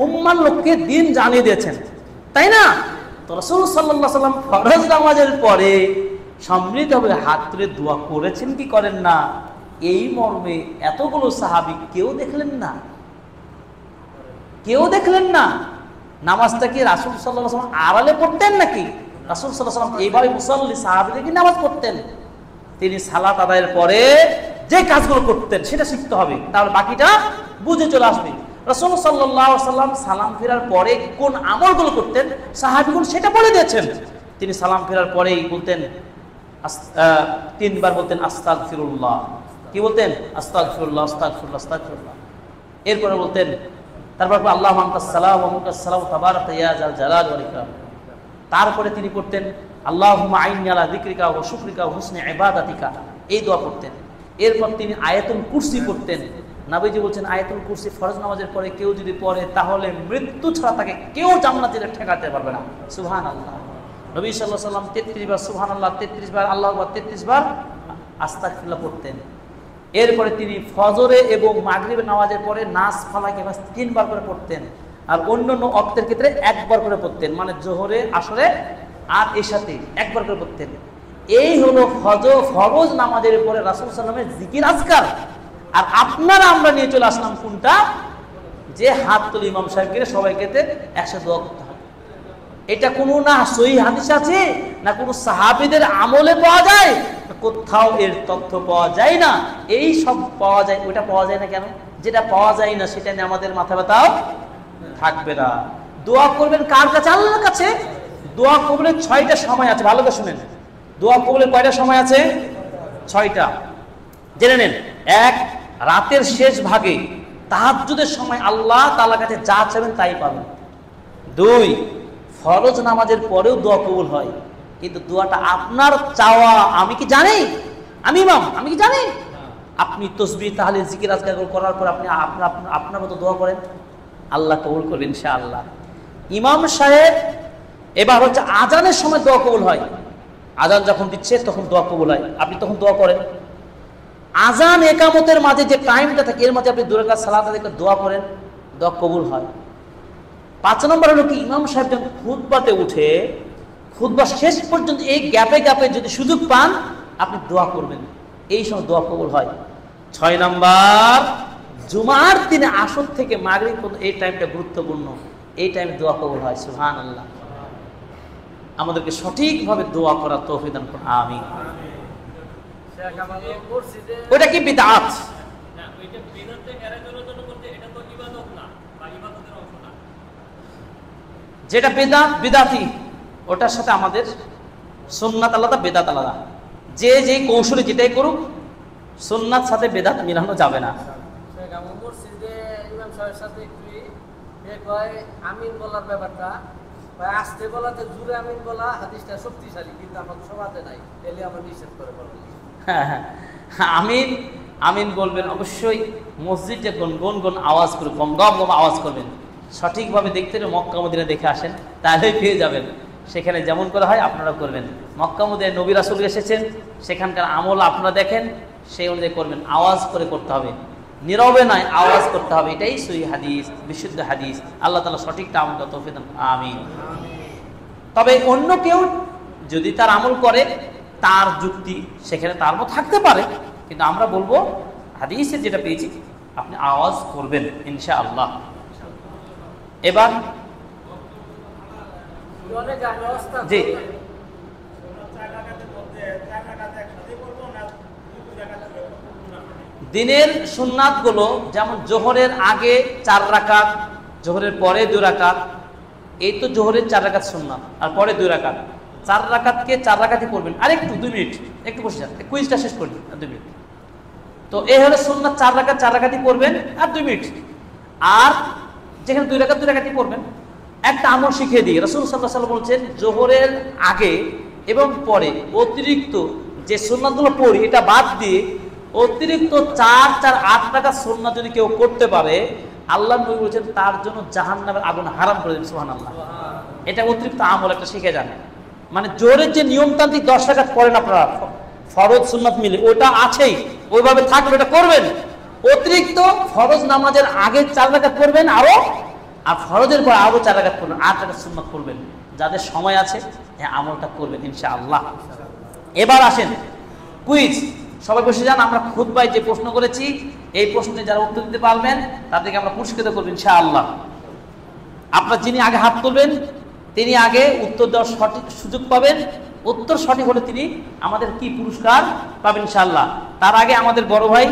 উম্মার লোককে দিন জানিয়ে দিয়েছেন, তাই না? তো রাসূল সাল্লাল্লাহু আলাইহি ওয়াসাল্লাম ফরজ নামাজের পরে সম্মিলিতভাবে হাত তুলে দোয়া করেছেন কি করেন না? এই মর্মে এতগুলো সাহাবী কেউ দেখলেন না, কেউ দেখলেন না। নামাজটা কি রাসূল সাল্লাল্লাহু আলাইহি ওয়াসাল্লাম আড়ালে পড়তেন নাকি? রাসূল সাল্লাল্লাহু আলাইহি ওয়াসাল্লাম এইভাবে মুসাল্লি সাহাবীদের কি নামাজ পড়তেন। তিনি সালাত আদায়ের পরে যে কাজগুলো করতেন সেটা শিখতে হবে, তাহলে বাকিটা বুঝে চলে আসবে। রাসূল সাল্লাল্লাহু আলাইহি ওয়াসাল্লাম সালাম ফেরার পরে কোন আমলগুলো করতেন সাহাবীগণ সেটা বলে দিয়েছেন। তিনি সালাম ফেরার পরেই বলতেন 3 বার বলতেন আস্তাগফিরুল্লাহ। কি বলতেন? আস্তাগফিরুল্লাহ, আস্তাগফিরুল্লাহ, আস্তাগফিরুল্লাহ। এরপরে বলতেন, তারপর আল্লাহুম্মা আনতাস সালাম ওয়া মিনকাস সালাম তাবারাকা ইয়া যাল জালাল ওয়াল ইকরাম। তারপরে তিনি পড়তেন আল্লাহুম্মা আইন্নী আলা যিকরিকা ওয়া শুকরিকা ওয়া হুসনি ইবাদাতিকা, এই দোয়া পড়তেন। এরপর তিনি আয়াতুল কুরসি পড়তেন। নবীজি বলছেন আয়াতুল কুরসি ফরজ নামাজের পরে কেউ যদি পড়ে তাহলে মৃত্যু ছাড়া তাকে কেউ জান্নাতে ঠেকাতে পারবে না। সুবহানাল্লাহ। নবী সাল্লাল্লাহু আলাইহি ওয়াসাল্লাম 33 বার সুবহানাল্লাহ, 33 বার আল্লাহু আকবার, 33 বার আস্তাগফিরুল্লাহ পড়তেন। এরপরে তিনি ফজরে এবং মাগরিবের নামাজের পরে নাস ফালাক এবার 3 বার করে পড়তেন, আর অন্যান্য ওয়াক্তের ক্ষেত্রে 1 বার করে পড়তেন, মানে জোহরে, আসরে আর এশাতে 1 বার করে পড়তেন। এই হলো ফরজ নামাজের পরে রাসূল সাল্লাল্লাহু আলাইহি ওয়াসাল্লামের জিকির আজকার। আর আপনারা আমরা নিয়ে চলে আসলাম কোনটা? যে হাত তুলে ইমাম সাহেবকে সবাইকে একসাথে দোয়া করতে হবে। এটা কোনো না সহিহ হাদিস আছে, না কোনো সাহাবীদের আমলে পাওয়া যায়, কোথাও এর তথ্য পাওয়া যায় না। এই সব পাওয়া যায়, ওটা পাওয়া যায় না কেন? যেটা পাওয়া যায় না সেটা নিয়ে আমাদের মাথা ব্যথাও থাকবে না। দোয়া করবেন কার কাছে? আল্লাহর কাছে। দোয়া কবুলের 6টা সময় আছে, ভালো করে শুনেন। দোয়া কবুলের কয়টা সময় আছে? 6টা। জেনে নেন। 1, রাতের শেষ ভাগে তাহাজ্জুদের সময় আল্লাহ তাআলার কাছে যা চাইবেন তাই পাবেন। 2, ফরজ নামাজের পরেও দোয়া কবুল হয়, কিন্তু দোয়াটা আপনার চাওয়া আমি কি জানি? আমি ইমাম, আমি কি জানি? আপনি তসবিহ তাহলিল জিকির আজকার করার পর আপনি আপনার মতো দোয়া করেন, আল্লাহ কবুল করবেন ইনশাআল্লাহ। ইমাম সাহেব এবার হচ্ছে আজানের সময় দোয়া কবুল হয়, আজান যখন দিচ্ছে তখন দোয়া কবুল হয়, আপনি তখন দোয়া করেন। আজান একামতের মাঝে যে টাইমটা থাকে এর মাঝে আপনি 2 রাকাত সালাত আদায় করে দোয়া করেন, দোয়া কবুল হয়। 5 নম্বর হলো কি, ইমাম সাহেব যখন খুতবাতে উঠে খুতবা শেষ পর্যন্ত এই গ্যাপে গ্যাপে যদি সুযোগ পান আপনি দোয়া করবেন, এই সময় দোয়া কবুল হয়। 6 নম্বর, জুমার দিনে আসর থেকে মাগরিব পর্যন্ত এই টাইমটা গুরুত্বপূর্ণ, এই টাইমে দোয়া কবুল হয়। সুবহানাল্লাহ। আমাদেরকে সঠিকভাবে দোয়া করার তৌফিক দান করুন, আমিন। ওটা কি বিদআত? না, ওইটা বিদআতে এড়ানোর জন্য বলতে, এটা তো ইবাদত না বা ইবাদতের অংশ না। যেটা বেদাত বিদাতি, ওটার সাথে আমাদের সুন্নাত আলাদা, বেদাত আলাদা। যে যেই কৌশলে যেটাই করুক, সুন্নাত সাথে বেদাত মিলানো যাবে না। মসজিদে ইমাম সাহেবের সাথে আমিন বলার ব্যাপারটা, আসতে বলাতে জুড়ে আমিন বলা হাদিসটা শক্তিশালী, কিন্তু আমাদের সমাজে নাই, এলে আমরা নিষেধ করে বলবো। হ্যাঁ, আমিন আমিন বলবেন অবশ্যই। মসজিদে গুনগুন আওয়াজ করে গম গম গম আওয়াজ করবেন। সঠিকভাবে দেখতে হলে মক্কা মদিনা দেখে আসেন, তাহলেই পেয়ে যাবেন। সেখানে যেমন করে হয় আপনারা করবেন। মক্কা মদিনায় নবী রাসূল এসেছেন, সেখানকার আমল আপনারা দেখেন, সেই অনুযায়ী করবেন। আওয়াজ করে করতে হবে, নীরবে নয়, আওয়াজ করতে হবে। এটাই সহিহ হাদিস, বিশুদ্ধ হাদিস। আল্লাহ তাআলা সঠিকটা আমল তৌফিক দান, আমিন। তবে অন্য কেউ যদি তার আমল করে, তার যুক্তি সেখানে তার মতো থাকতে পারে, কিন্তু আমরা বলবো হাদিসে যেটা পেয়েছি আপনি আওয়াজ করবেন ইনশাআল্লাহ। এবার জি, দিনের সুন্নাতগুলো যেমন জোহরের আগে 4 রাকাত, জোহরের পরে 2 রাকাত, এই তো জোহরের 4 রাকাত সুন্নাত, আর পরে 2 রাকাত। 4 রাকাতকে 4 রাকাতই পড়বেন। আরেকটু 2 মিনিট একটু বসে যান, কুইজটা শেষ করবেন 2 মিনিট। তো এই হলো সুন্নাত, 4 রাকাতই পড়বেন আর 2 মিনিট। আর যেখানে 2 রাকাতই পড়বেন। একটা আমল শিখিয়ে দিই, রাসূল সাল্লাল্লাহু আলাইহি ওয়াসাল্লাম বলছেন জোহরের আগে এবং পরে অতিরিক্ত যে সুন্নাতগুলো পড়ি এটা বাদ দিয়ে অতিরিক্ত 8 রাকাত সুন্নাত যদি কেউ করতে পারে, আল্লাহ নবী বলেছেন তার জন্য জাহান্নামের আগুন হারাম করে দেবেন। সুবহানাল্লাহ। এটা অতিরিক্ত আমল একটা শিখে যান। মানে জোহরের যে নিয়মতান্ত্রিক 10 রাকাত পড়েন আপনারা, ফরজ সুন্নাত মিলে, ওটা আছেই, ওইভাবে থাকবে, এটা করবেন। অতিরিক্ত ফরজ নামাজের আগে 4 রাকাত পড়বেন আরো, আর ফরজের পর আরো 4 রাকাত পড়বেন, 8 রাকাত সুন্নাত পড়বেন। যাদের সময় আছে এই আমলটা করবেন ইনশাআল্লাহ। এবার আসেন কুইজ। সবাই বসে যান। আমরা খুতবায় যে প্রশ্ন করেছি এই প্রশ্নে যারা উত্তর দিতে পারবেন তাদেরকে আমরা পুরস্কৃত করব ইনশাআল্লাহ। আপনারা যিনি আগে হাত তুলবেন তিনি আগে উত্তর দেওয়ার সঠিক সুযোগ পাবেন। উত্তর সঠিক হলে তিনি আমাদের কি পুরস্কার পাবেন ইনশাআল্লাহ। তার আগে আমাদের বড় ভাই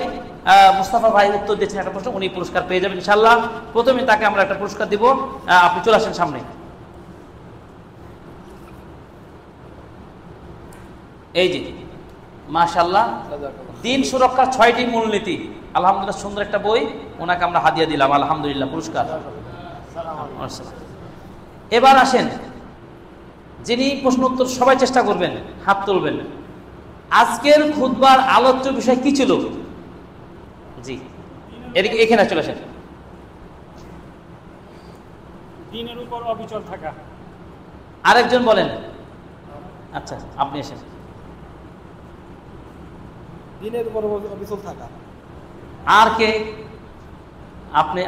মুস্তাফা ভাই উত্তর দিয়েছেন একটা প্রশ্ন, উনি পুরস্কার পেয়ে যাবেন ইনশাআল্লাহ। প্রথমে তাকে আমরা একটা পুরস্কার দিব। আপনি চলে আসেন সামনে। এই যে মাশাআল্লাহ, দিন সুরক্ষার 6টি মূলনীতি, আলহামদুলিল্লাহ, সুন্দর একটা বই ওনাকে আমরা হাদিয়া দিলাম, আলহামদুলিল্লাহ, পুরস্কার। এবার আসেন যিনি প্রশ্ন উত্তর সবাই চেষ্টা করবেন, হাত তুলবেন। আজকের খুতবার আলোচ্য বিষয় কি ছিল? জি, এদিকে এখানে চলে আসেন। দিনের উপর অবিচল থাকা। আরেকজন বলেন। আচ্ছা, আপনি এসেন। দিনের উপর অবিচল থাকা। আর কে?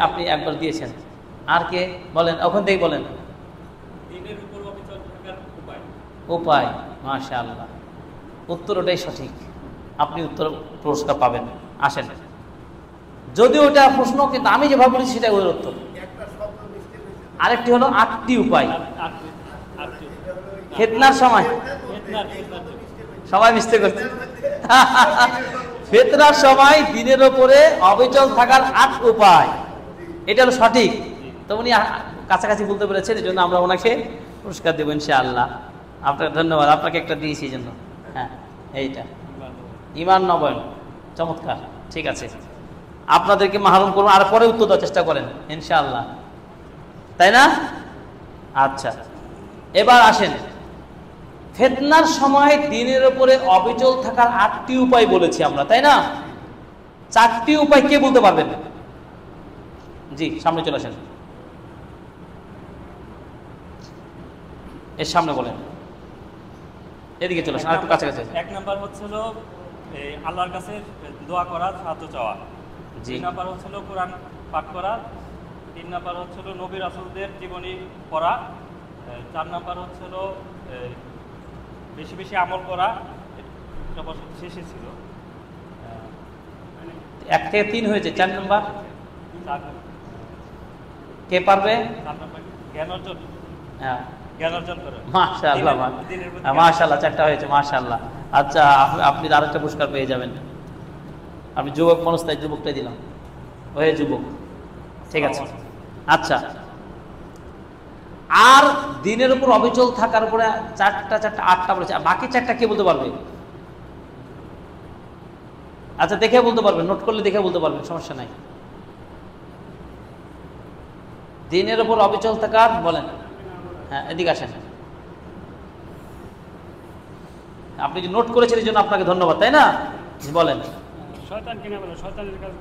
আপনি একবার দিয়েছেন। আর কে বলেন? ওখান থেকে বলেন। দিনের উপর অবিচল থাকার উপায়। উপায়, মাশাআল্লাহ, উত্তর ওটাই সঠিক। আপনি উত্তর পুরস্কার পাবেন। আসেন। যদিও ওটা প্রশ্ন, কিন্তু আমি যেভাবে বলেছি সেটা ওর উত্তর। আরেকটি হলো 8টি উপায়। ফিতনার সময় সবাই মিস্টেক করছে। ফিতনার সময় দিনের উপরে অবিচল থাকার 8 উপায়, এটা হলো সঠিক। তো উনি কাছাকাছি বলতে পেরেছেন, এই জন্য আমরা ওনাকে পুরস্কার দেবো ইনশাআল্লাহ। আপনাকে ধন্যবাদ, আপনাকে একটা দিয়েছি এই জন্য। হ্যাঁ, এইটা ঈমান নবায়ন, চমৎকার, ঠিক আছে। আপনাদেরকে মাহরুম করুন, আর পরে উত্তর দেওয়ার চেষ্টা করেন ইনশাআল্লাহ, তাই না? আচ্ছা, এবার আসেন। ফিতনার সময় দিনের উপরে অবিচল থাকার 8টি উপায় বলেছি আমরা, তাই না? 4টি উপায় কে বলতে পারবেন? জি, সামনে চলে আসেন, এর সামনে বলেন, এদিকে চলে আসেন, আরেকটু কাছাকাছি। এক নাম্বার হচ্ছিল এই আল্লাহর কাছে দোয়া করা, সাহায্য চাওয়া। জি। 2 নাম্বার হচ্ছিল কোরআন পাঠ করা। 3 নাম্বার হচ্ছিল নবী রাসূলদের জীবনী পড়া। 4 নাম্বার হচ্ছিল বেশি বেশি আমল করা। এটা অবশ্য শেষে ছিল। 1 থেকে 3 হয়েছে, 4 নম্বর 4 কে পারবে? নাম্বার জ্ঞান অর্জন, হ্যাঁ, জ্ঞান অর্জন করে। মাশাআল্লাহ, দিনের প্রতি জ্ঞান। মাশাআল্লাহ, 4টা হয়েছে, মাশাআল্লাহ। আচ্ছা, আপনি আরেকটা পুরস্কার পেয়ে যাবেন। আমি যুবক মানুষ, তাই যুবকটাই দিলাম, ওহে যুবক, ঠিক আছে। আচ্ছা, আর দিনের উপর অবিচল থাকার উপরে 8টা বলেছে, আর বাকি 4টা কে বলতে পারবে? আচ্ছা, দেখে বলতে পারবেন, নোট করলে দেখে বলতে পারবেন, সমস্যা নাই। দিনের উপর অবিচল থাকার বলেন। হ্যাঁ, এদিকে আসেন। আপনি যে নোট করেছেন এই জন্য আপনাকে ধন্যবাদ, তাই না? বলেন। শয়তান কিনা বলে, শয়তানের কাজ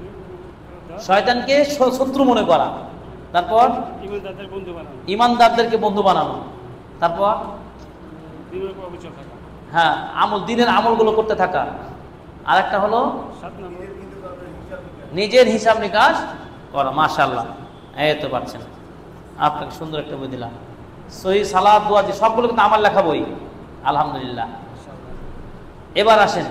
শয়তানকে শত্রু মনে করা, তারপর ইমানদারদের বন্ধু বানানো, ইমানদারদেরকে বন্ধু বানানো, তারপর দিনের উপর অবিচল থাকা। হ্যাঁ, দিনের আমলগুলো করতে থাকা। আর একটা হলো 7 নাম্বার নিজের হিসাব নিকাশ করা। মাশাআল্লাহ, এই তো পারছেন, আপনাকে সুন্দর একটা বই দিলাম। সহি সালাত, দোয়া, যে সবগুলো কিন্তু আমার লেখা বই, আলহামদুলিল্লাহ। এবার আসেন,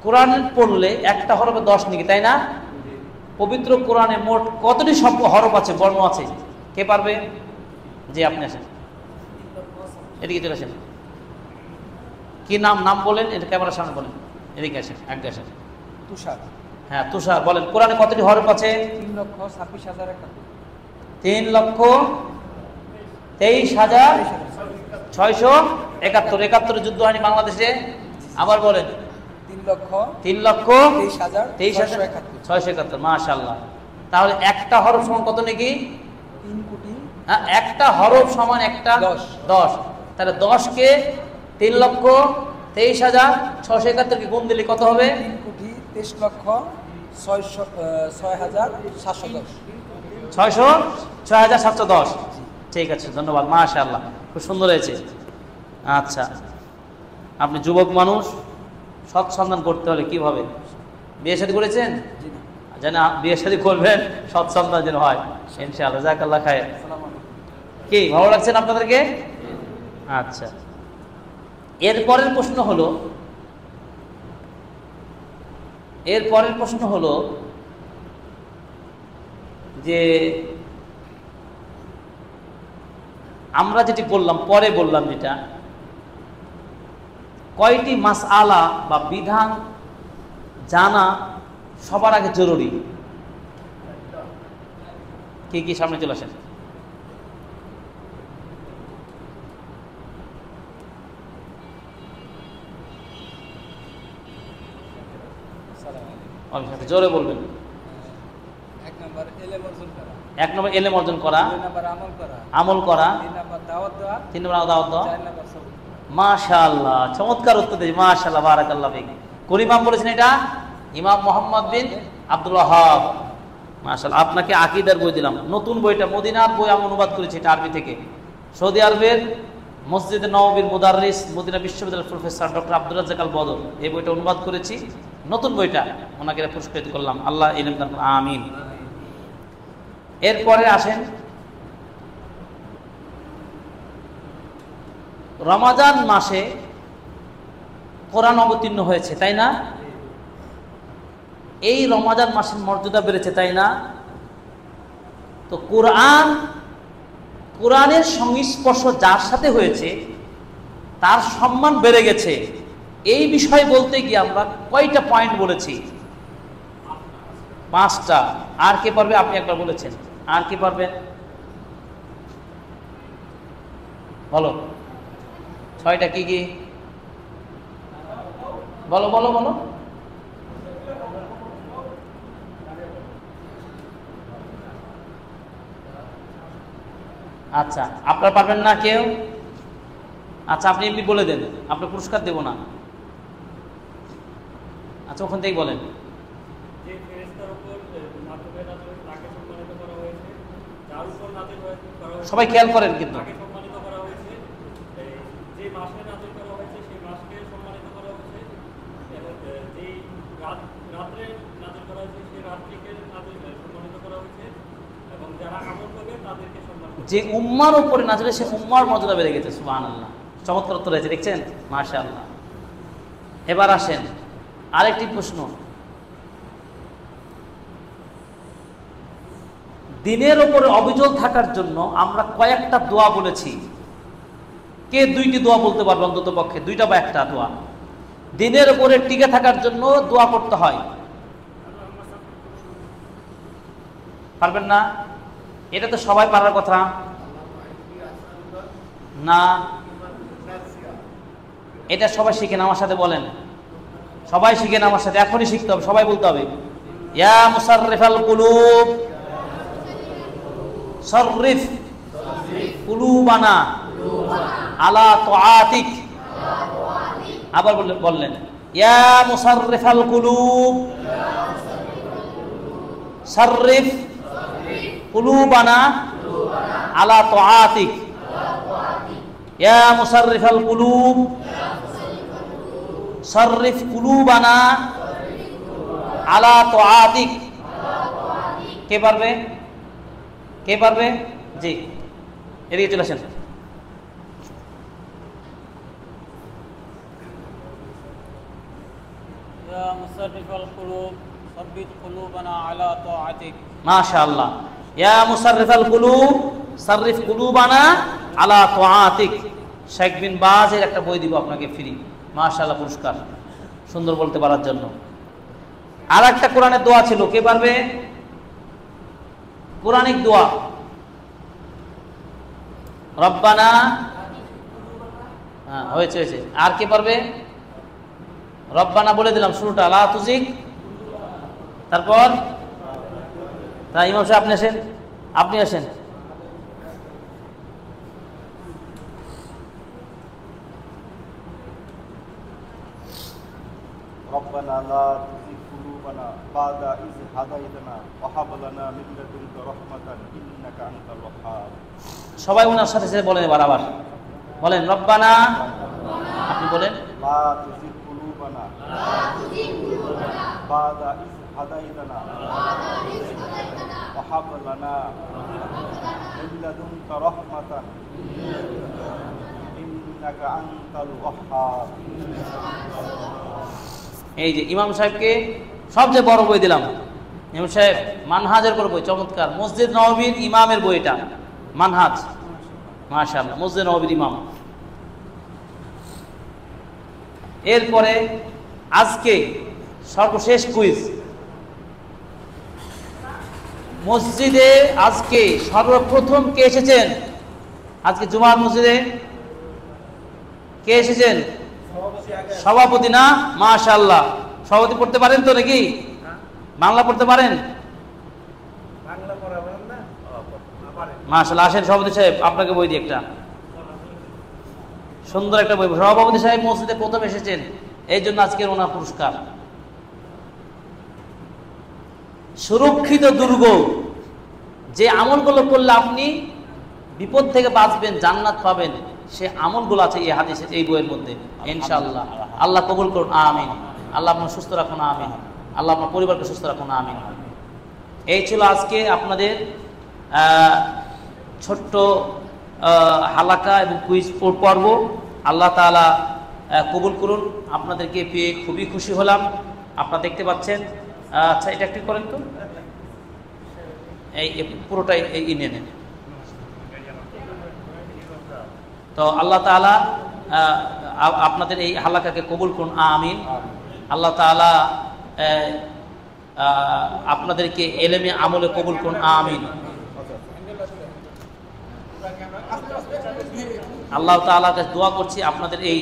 কোরআন পড়লে একটা হরফে 10 নাকি, তাই না? পবিত্র কোরআনে মোট কতটি হরফ আছে, বর্ণ আছে? কে পারবে? জি, আপনি আসেন, এদিকে চলে আসেন। কি নাম বলেন, এটা ক্যামেরার সামনে বলেন, এদিকে আসেন, আগে আসেন। তুষার। হ্যাঁ, তুষার, বলেন কোরআনে কতটি হরফ আছে? 3,26,071। 71 যুদ্ধ হয়নি বাংলাদেশে? আবার বলেন। 3,23,671। মাশাআল্লাহ। তাহলে একটা হরফ সমান কত নাকি? 3 কোটি। হ্যাঁ, একটা হরফ সমান একটা 10। তাহলে 10 কে 3,23,671 কে গুণ দিলে কত হবে? 3,23,6,710। 6,710। ঠিক আছে, ধন্যবাদ, মাশাআল্লাহ, খুব সুন্দর হয়েছে। আচ্ছা, আপনি যুবক মানুষ, সৎ সন্তান করতে হলে কিভাবে? বিয়ে শাদী করেছেন? যেন বিয়ে শাদী করবেন, সৎ সন্তান যেন হয়, ইনশাআল্লাহ। জাযাকাল্লাহ খায়র। কি ভালো লাগছেন আপনাদেরকে? আচ্ছা, এরপরের প্রশ্ন হলো যে আমরা যেটি বললাম, পরে বললাম, যেটা কয়টি মাসআলা বা বিধান জানা সবার আগে জরুরি? কি সামনে চলে আসেন। জোরে বলবেন। 1 নাম্বার ইলম অর্জন করা। 1 নম্বর ইলম অর্জন করা। 2 নাম্বার আমল করা। 3 নাম্বার দাওয়াত দেওয়া। 3 নম্বর দাওয়াত দেওয়া। 4 নাম্বার সবর। মাশাআল্লাহ, চমৎকার উত্তর দিয়েছেন, মাশাআল্লাহ, বারাকাল্লাহ ফিক। কোন ইমাম বলেছেন এটা? ইমাম মুহাম্মদ বিন আব্দুল ওয়াহাব। মাশাআল্লাহ, আপনাকে আকীদার বই দিলাম, নতুন বইটা, মদিনার বই আমি অনুবাদ করেছি, এটা আরবি থেকে। সৌদি আরবের মসজিদে নববীর মুদাররিস, মদিনা বিশ্ববিদ্যালয়ের প্রফেসর ডক্টর আব্দুর রাজ্জাক আল বদর এই বইটা অনুবাদ করেছি, নতুন বইটা, ওনাকে পুরস্কৃত করলাম, আল্লাহ ইলম দান করুন, আমিন। এরপরে আসেন, রমাজান মাসে কোরআন অবতীর্ণ হয়েছে, তাই না? এই রমাজান মাসের মর্যাদা বেড়েছে, তাই না? তো কোরআনের সংস্পর্শ যার সাথে হয়েছে তার সম্মান বেড়ে গেছে। এই বিষয় বলতে গিয়ে আমরা কয়টা পয়েন্ট বলেছি? 5টা। আর কে পারবে? আপনি একবার বলেছেন, আর কি পারবেন? বলো, 6টা কি? বলো। আচ্ছা, আপনারা পারবেন না কেউ? আচ্ছা আপনি এমনি বলে দেন, আপনি পুরস্কার দেব না। আচ্ছা ওখান থেকেই বলেন। যে ফেরেশতার উপর মাধ্যমে নাযিল তাকে সম্মানিত করা হয়েছে, যার উপর নাযিল করা হয়েছে সবাই খেয়াল করেন কিন্তু। তাকে সম্মানিত করা হয়েছে, যে মাসে নাযিল করা হয়েছে সেই মাসকে সম্মানিত করা হয়েছে, এবং যে রাত্রে নাযিল করা হয়েছে সেই রাত্রিকে সম্মানিত করা হয়েছে, এবং যারা আমল করবে তাদেরকে সম্মানিত করা হয়েছে। যে উম্মার উপরে নাযিল সে উম্মার মর্যাদা বেড়ে গেছে। সুবহানাল্লাহ, চমৎকার উত্তর হয়েছে, দেখছেন? মাশাআল্লাহ। এবার আসেন আরেকটি প্রশ্ন। দিনের উপরে অবিচল থাকার জন্য আমরা কয়েকটা দোয়া বলেছি, কে দুইটি দোয়া বলতে পারবে অন্তত পক্ষে? দুইটা বা একটা দোয়া দিনের উপরে টিকে থাকার জন্য দোয়া করতে হয়, পারবেন না? এটা তো সবাই পারার কথা না। এটা সবাই শিখেন, আমার সাথে বলেন, সবাই শিখেন আমার সাথে, এখনই শিখতে হবে, সবাই বলতে হবে। ইয়া মুসাররিফাল কুলুব সাররিফ কুলুবানা আলা তাআতিক। আবার বললেন, ইয়া মুসাররিফাল কুলুব সাররিফ কুলুবানা আলা তাআতিক। ইয়া মুসাররিফাল কুলুব সাররিফ কুলুবানা আলা তাআতিক। কে পারবে? কে পারবে? জি, এদিকে চলে আসেন। ইয়া মুসাররিফাল কুলুব সাব্বিত কুলুবানা আলা তাআতিক। মাশাআল্লাহ। ইয়া মুসাররিফাল কুলুব সাররিফ কুলুবানা আলা তাআতিক। শেখ বিন বাজের একটা বই দিব আপনাকে ফ্রি, মাশাআল্লাহ, পুরস্কার, সুন্দর বলতে পারার জন্য। আর একটা কোরআনের দোয়া ছিল, কে পারবে? কোরআনিক দোয়া, রব্বানা। হ্যাঁ, হয়েছে হয়েছে। আর কে পারবে? রব্বানা বলে দিলাম শুরুটা, লা তুজিগ। তারপর তা ইমাম সাহেব আপনি আসেন, আপনি আসেন। ربنا لا تزغ قلوبنا بعد إذ هديتنا وهب لنا من لدنك رحمة إنك أنت الوهاب। সবাই ওনার সাথে সাথে বলেন, এবার আবার বলেন, রব্বানা। আপনি বলেন, لا تزغ قلوبنا بعد إذ هديتنا وهب لنا من لدنك رحمة إنك أنت الوهاب। এই যে ইমাম সাহেবকে সবচেয়ে বড় বই দিলাম। ইমাম সাহেব মানহাজের বড় বই, চমৎকার। মসজিদ নববীর ইমামের বই এটা, মানহাজ। মাশাআল্লাহ, মসজিদ নববীর ইমাম। এরপরে আজকে সর্বশেষ কুইজ। মসজিদে আজকে সর্বপ্রথম কে এসেছেন? আজকে জুমার মসজিদে কে এসেছেন? সভাপতি না? মাশাআল্লাহ। সভাপতি পড়তে পারেন তো নাকি? বাংলা পড়তে পারেন? মাশাআল্লাহ। আসেন সভাপতি সাহেব, আপনাকে বই দিই একটা, সুন্দর একটা বই। সভাপতি সাহেব মসজিদে প্রথম এসেছেন, এই জন্য আজকের ওনার পুরস্কার। সুরক্ষিত দুর্গ, যে আমলগুলো করলে আপনি বিপদ থেকে বাঁচবেন, জান্নাত পাবেন, সে আমলগুলো আছে এই হাদিসে, এই বইয়ের মধ্যে, ইনশাআল্লাহ। আল্লাহ কবুল করুন, আমিন। আল্লাহ আপনার সুস্থ রাখুন, আমিন। আল্লাহ আপনার পরিবারকে সুস্থ রাখুন, আমিন। এই ছিল আজকে আপনাদের ছোট্ট হালাকা এবং কুইজ পর্ব। আল্লাহ তাআলা কবুল করুন। আপনাদেরকে পেয়ে খুবই খুশি হলাম, আপনারা দেখতে পাচ্ছেন। আচ্ছা, এটা একটু করেন তো, এই পুরোটাই এই নিয়ে নেন। তো আল্লাহ তাআলা আপনাদের এই হালাকাকে কবুল করুন, আমিন। আল্লাহ তাআলা আপনাদেরকে এলেমে আমলে কবুল করুন, আমিন। আল্লাহ তাআলার কাছে দোয়া করছি আপনাদের এই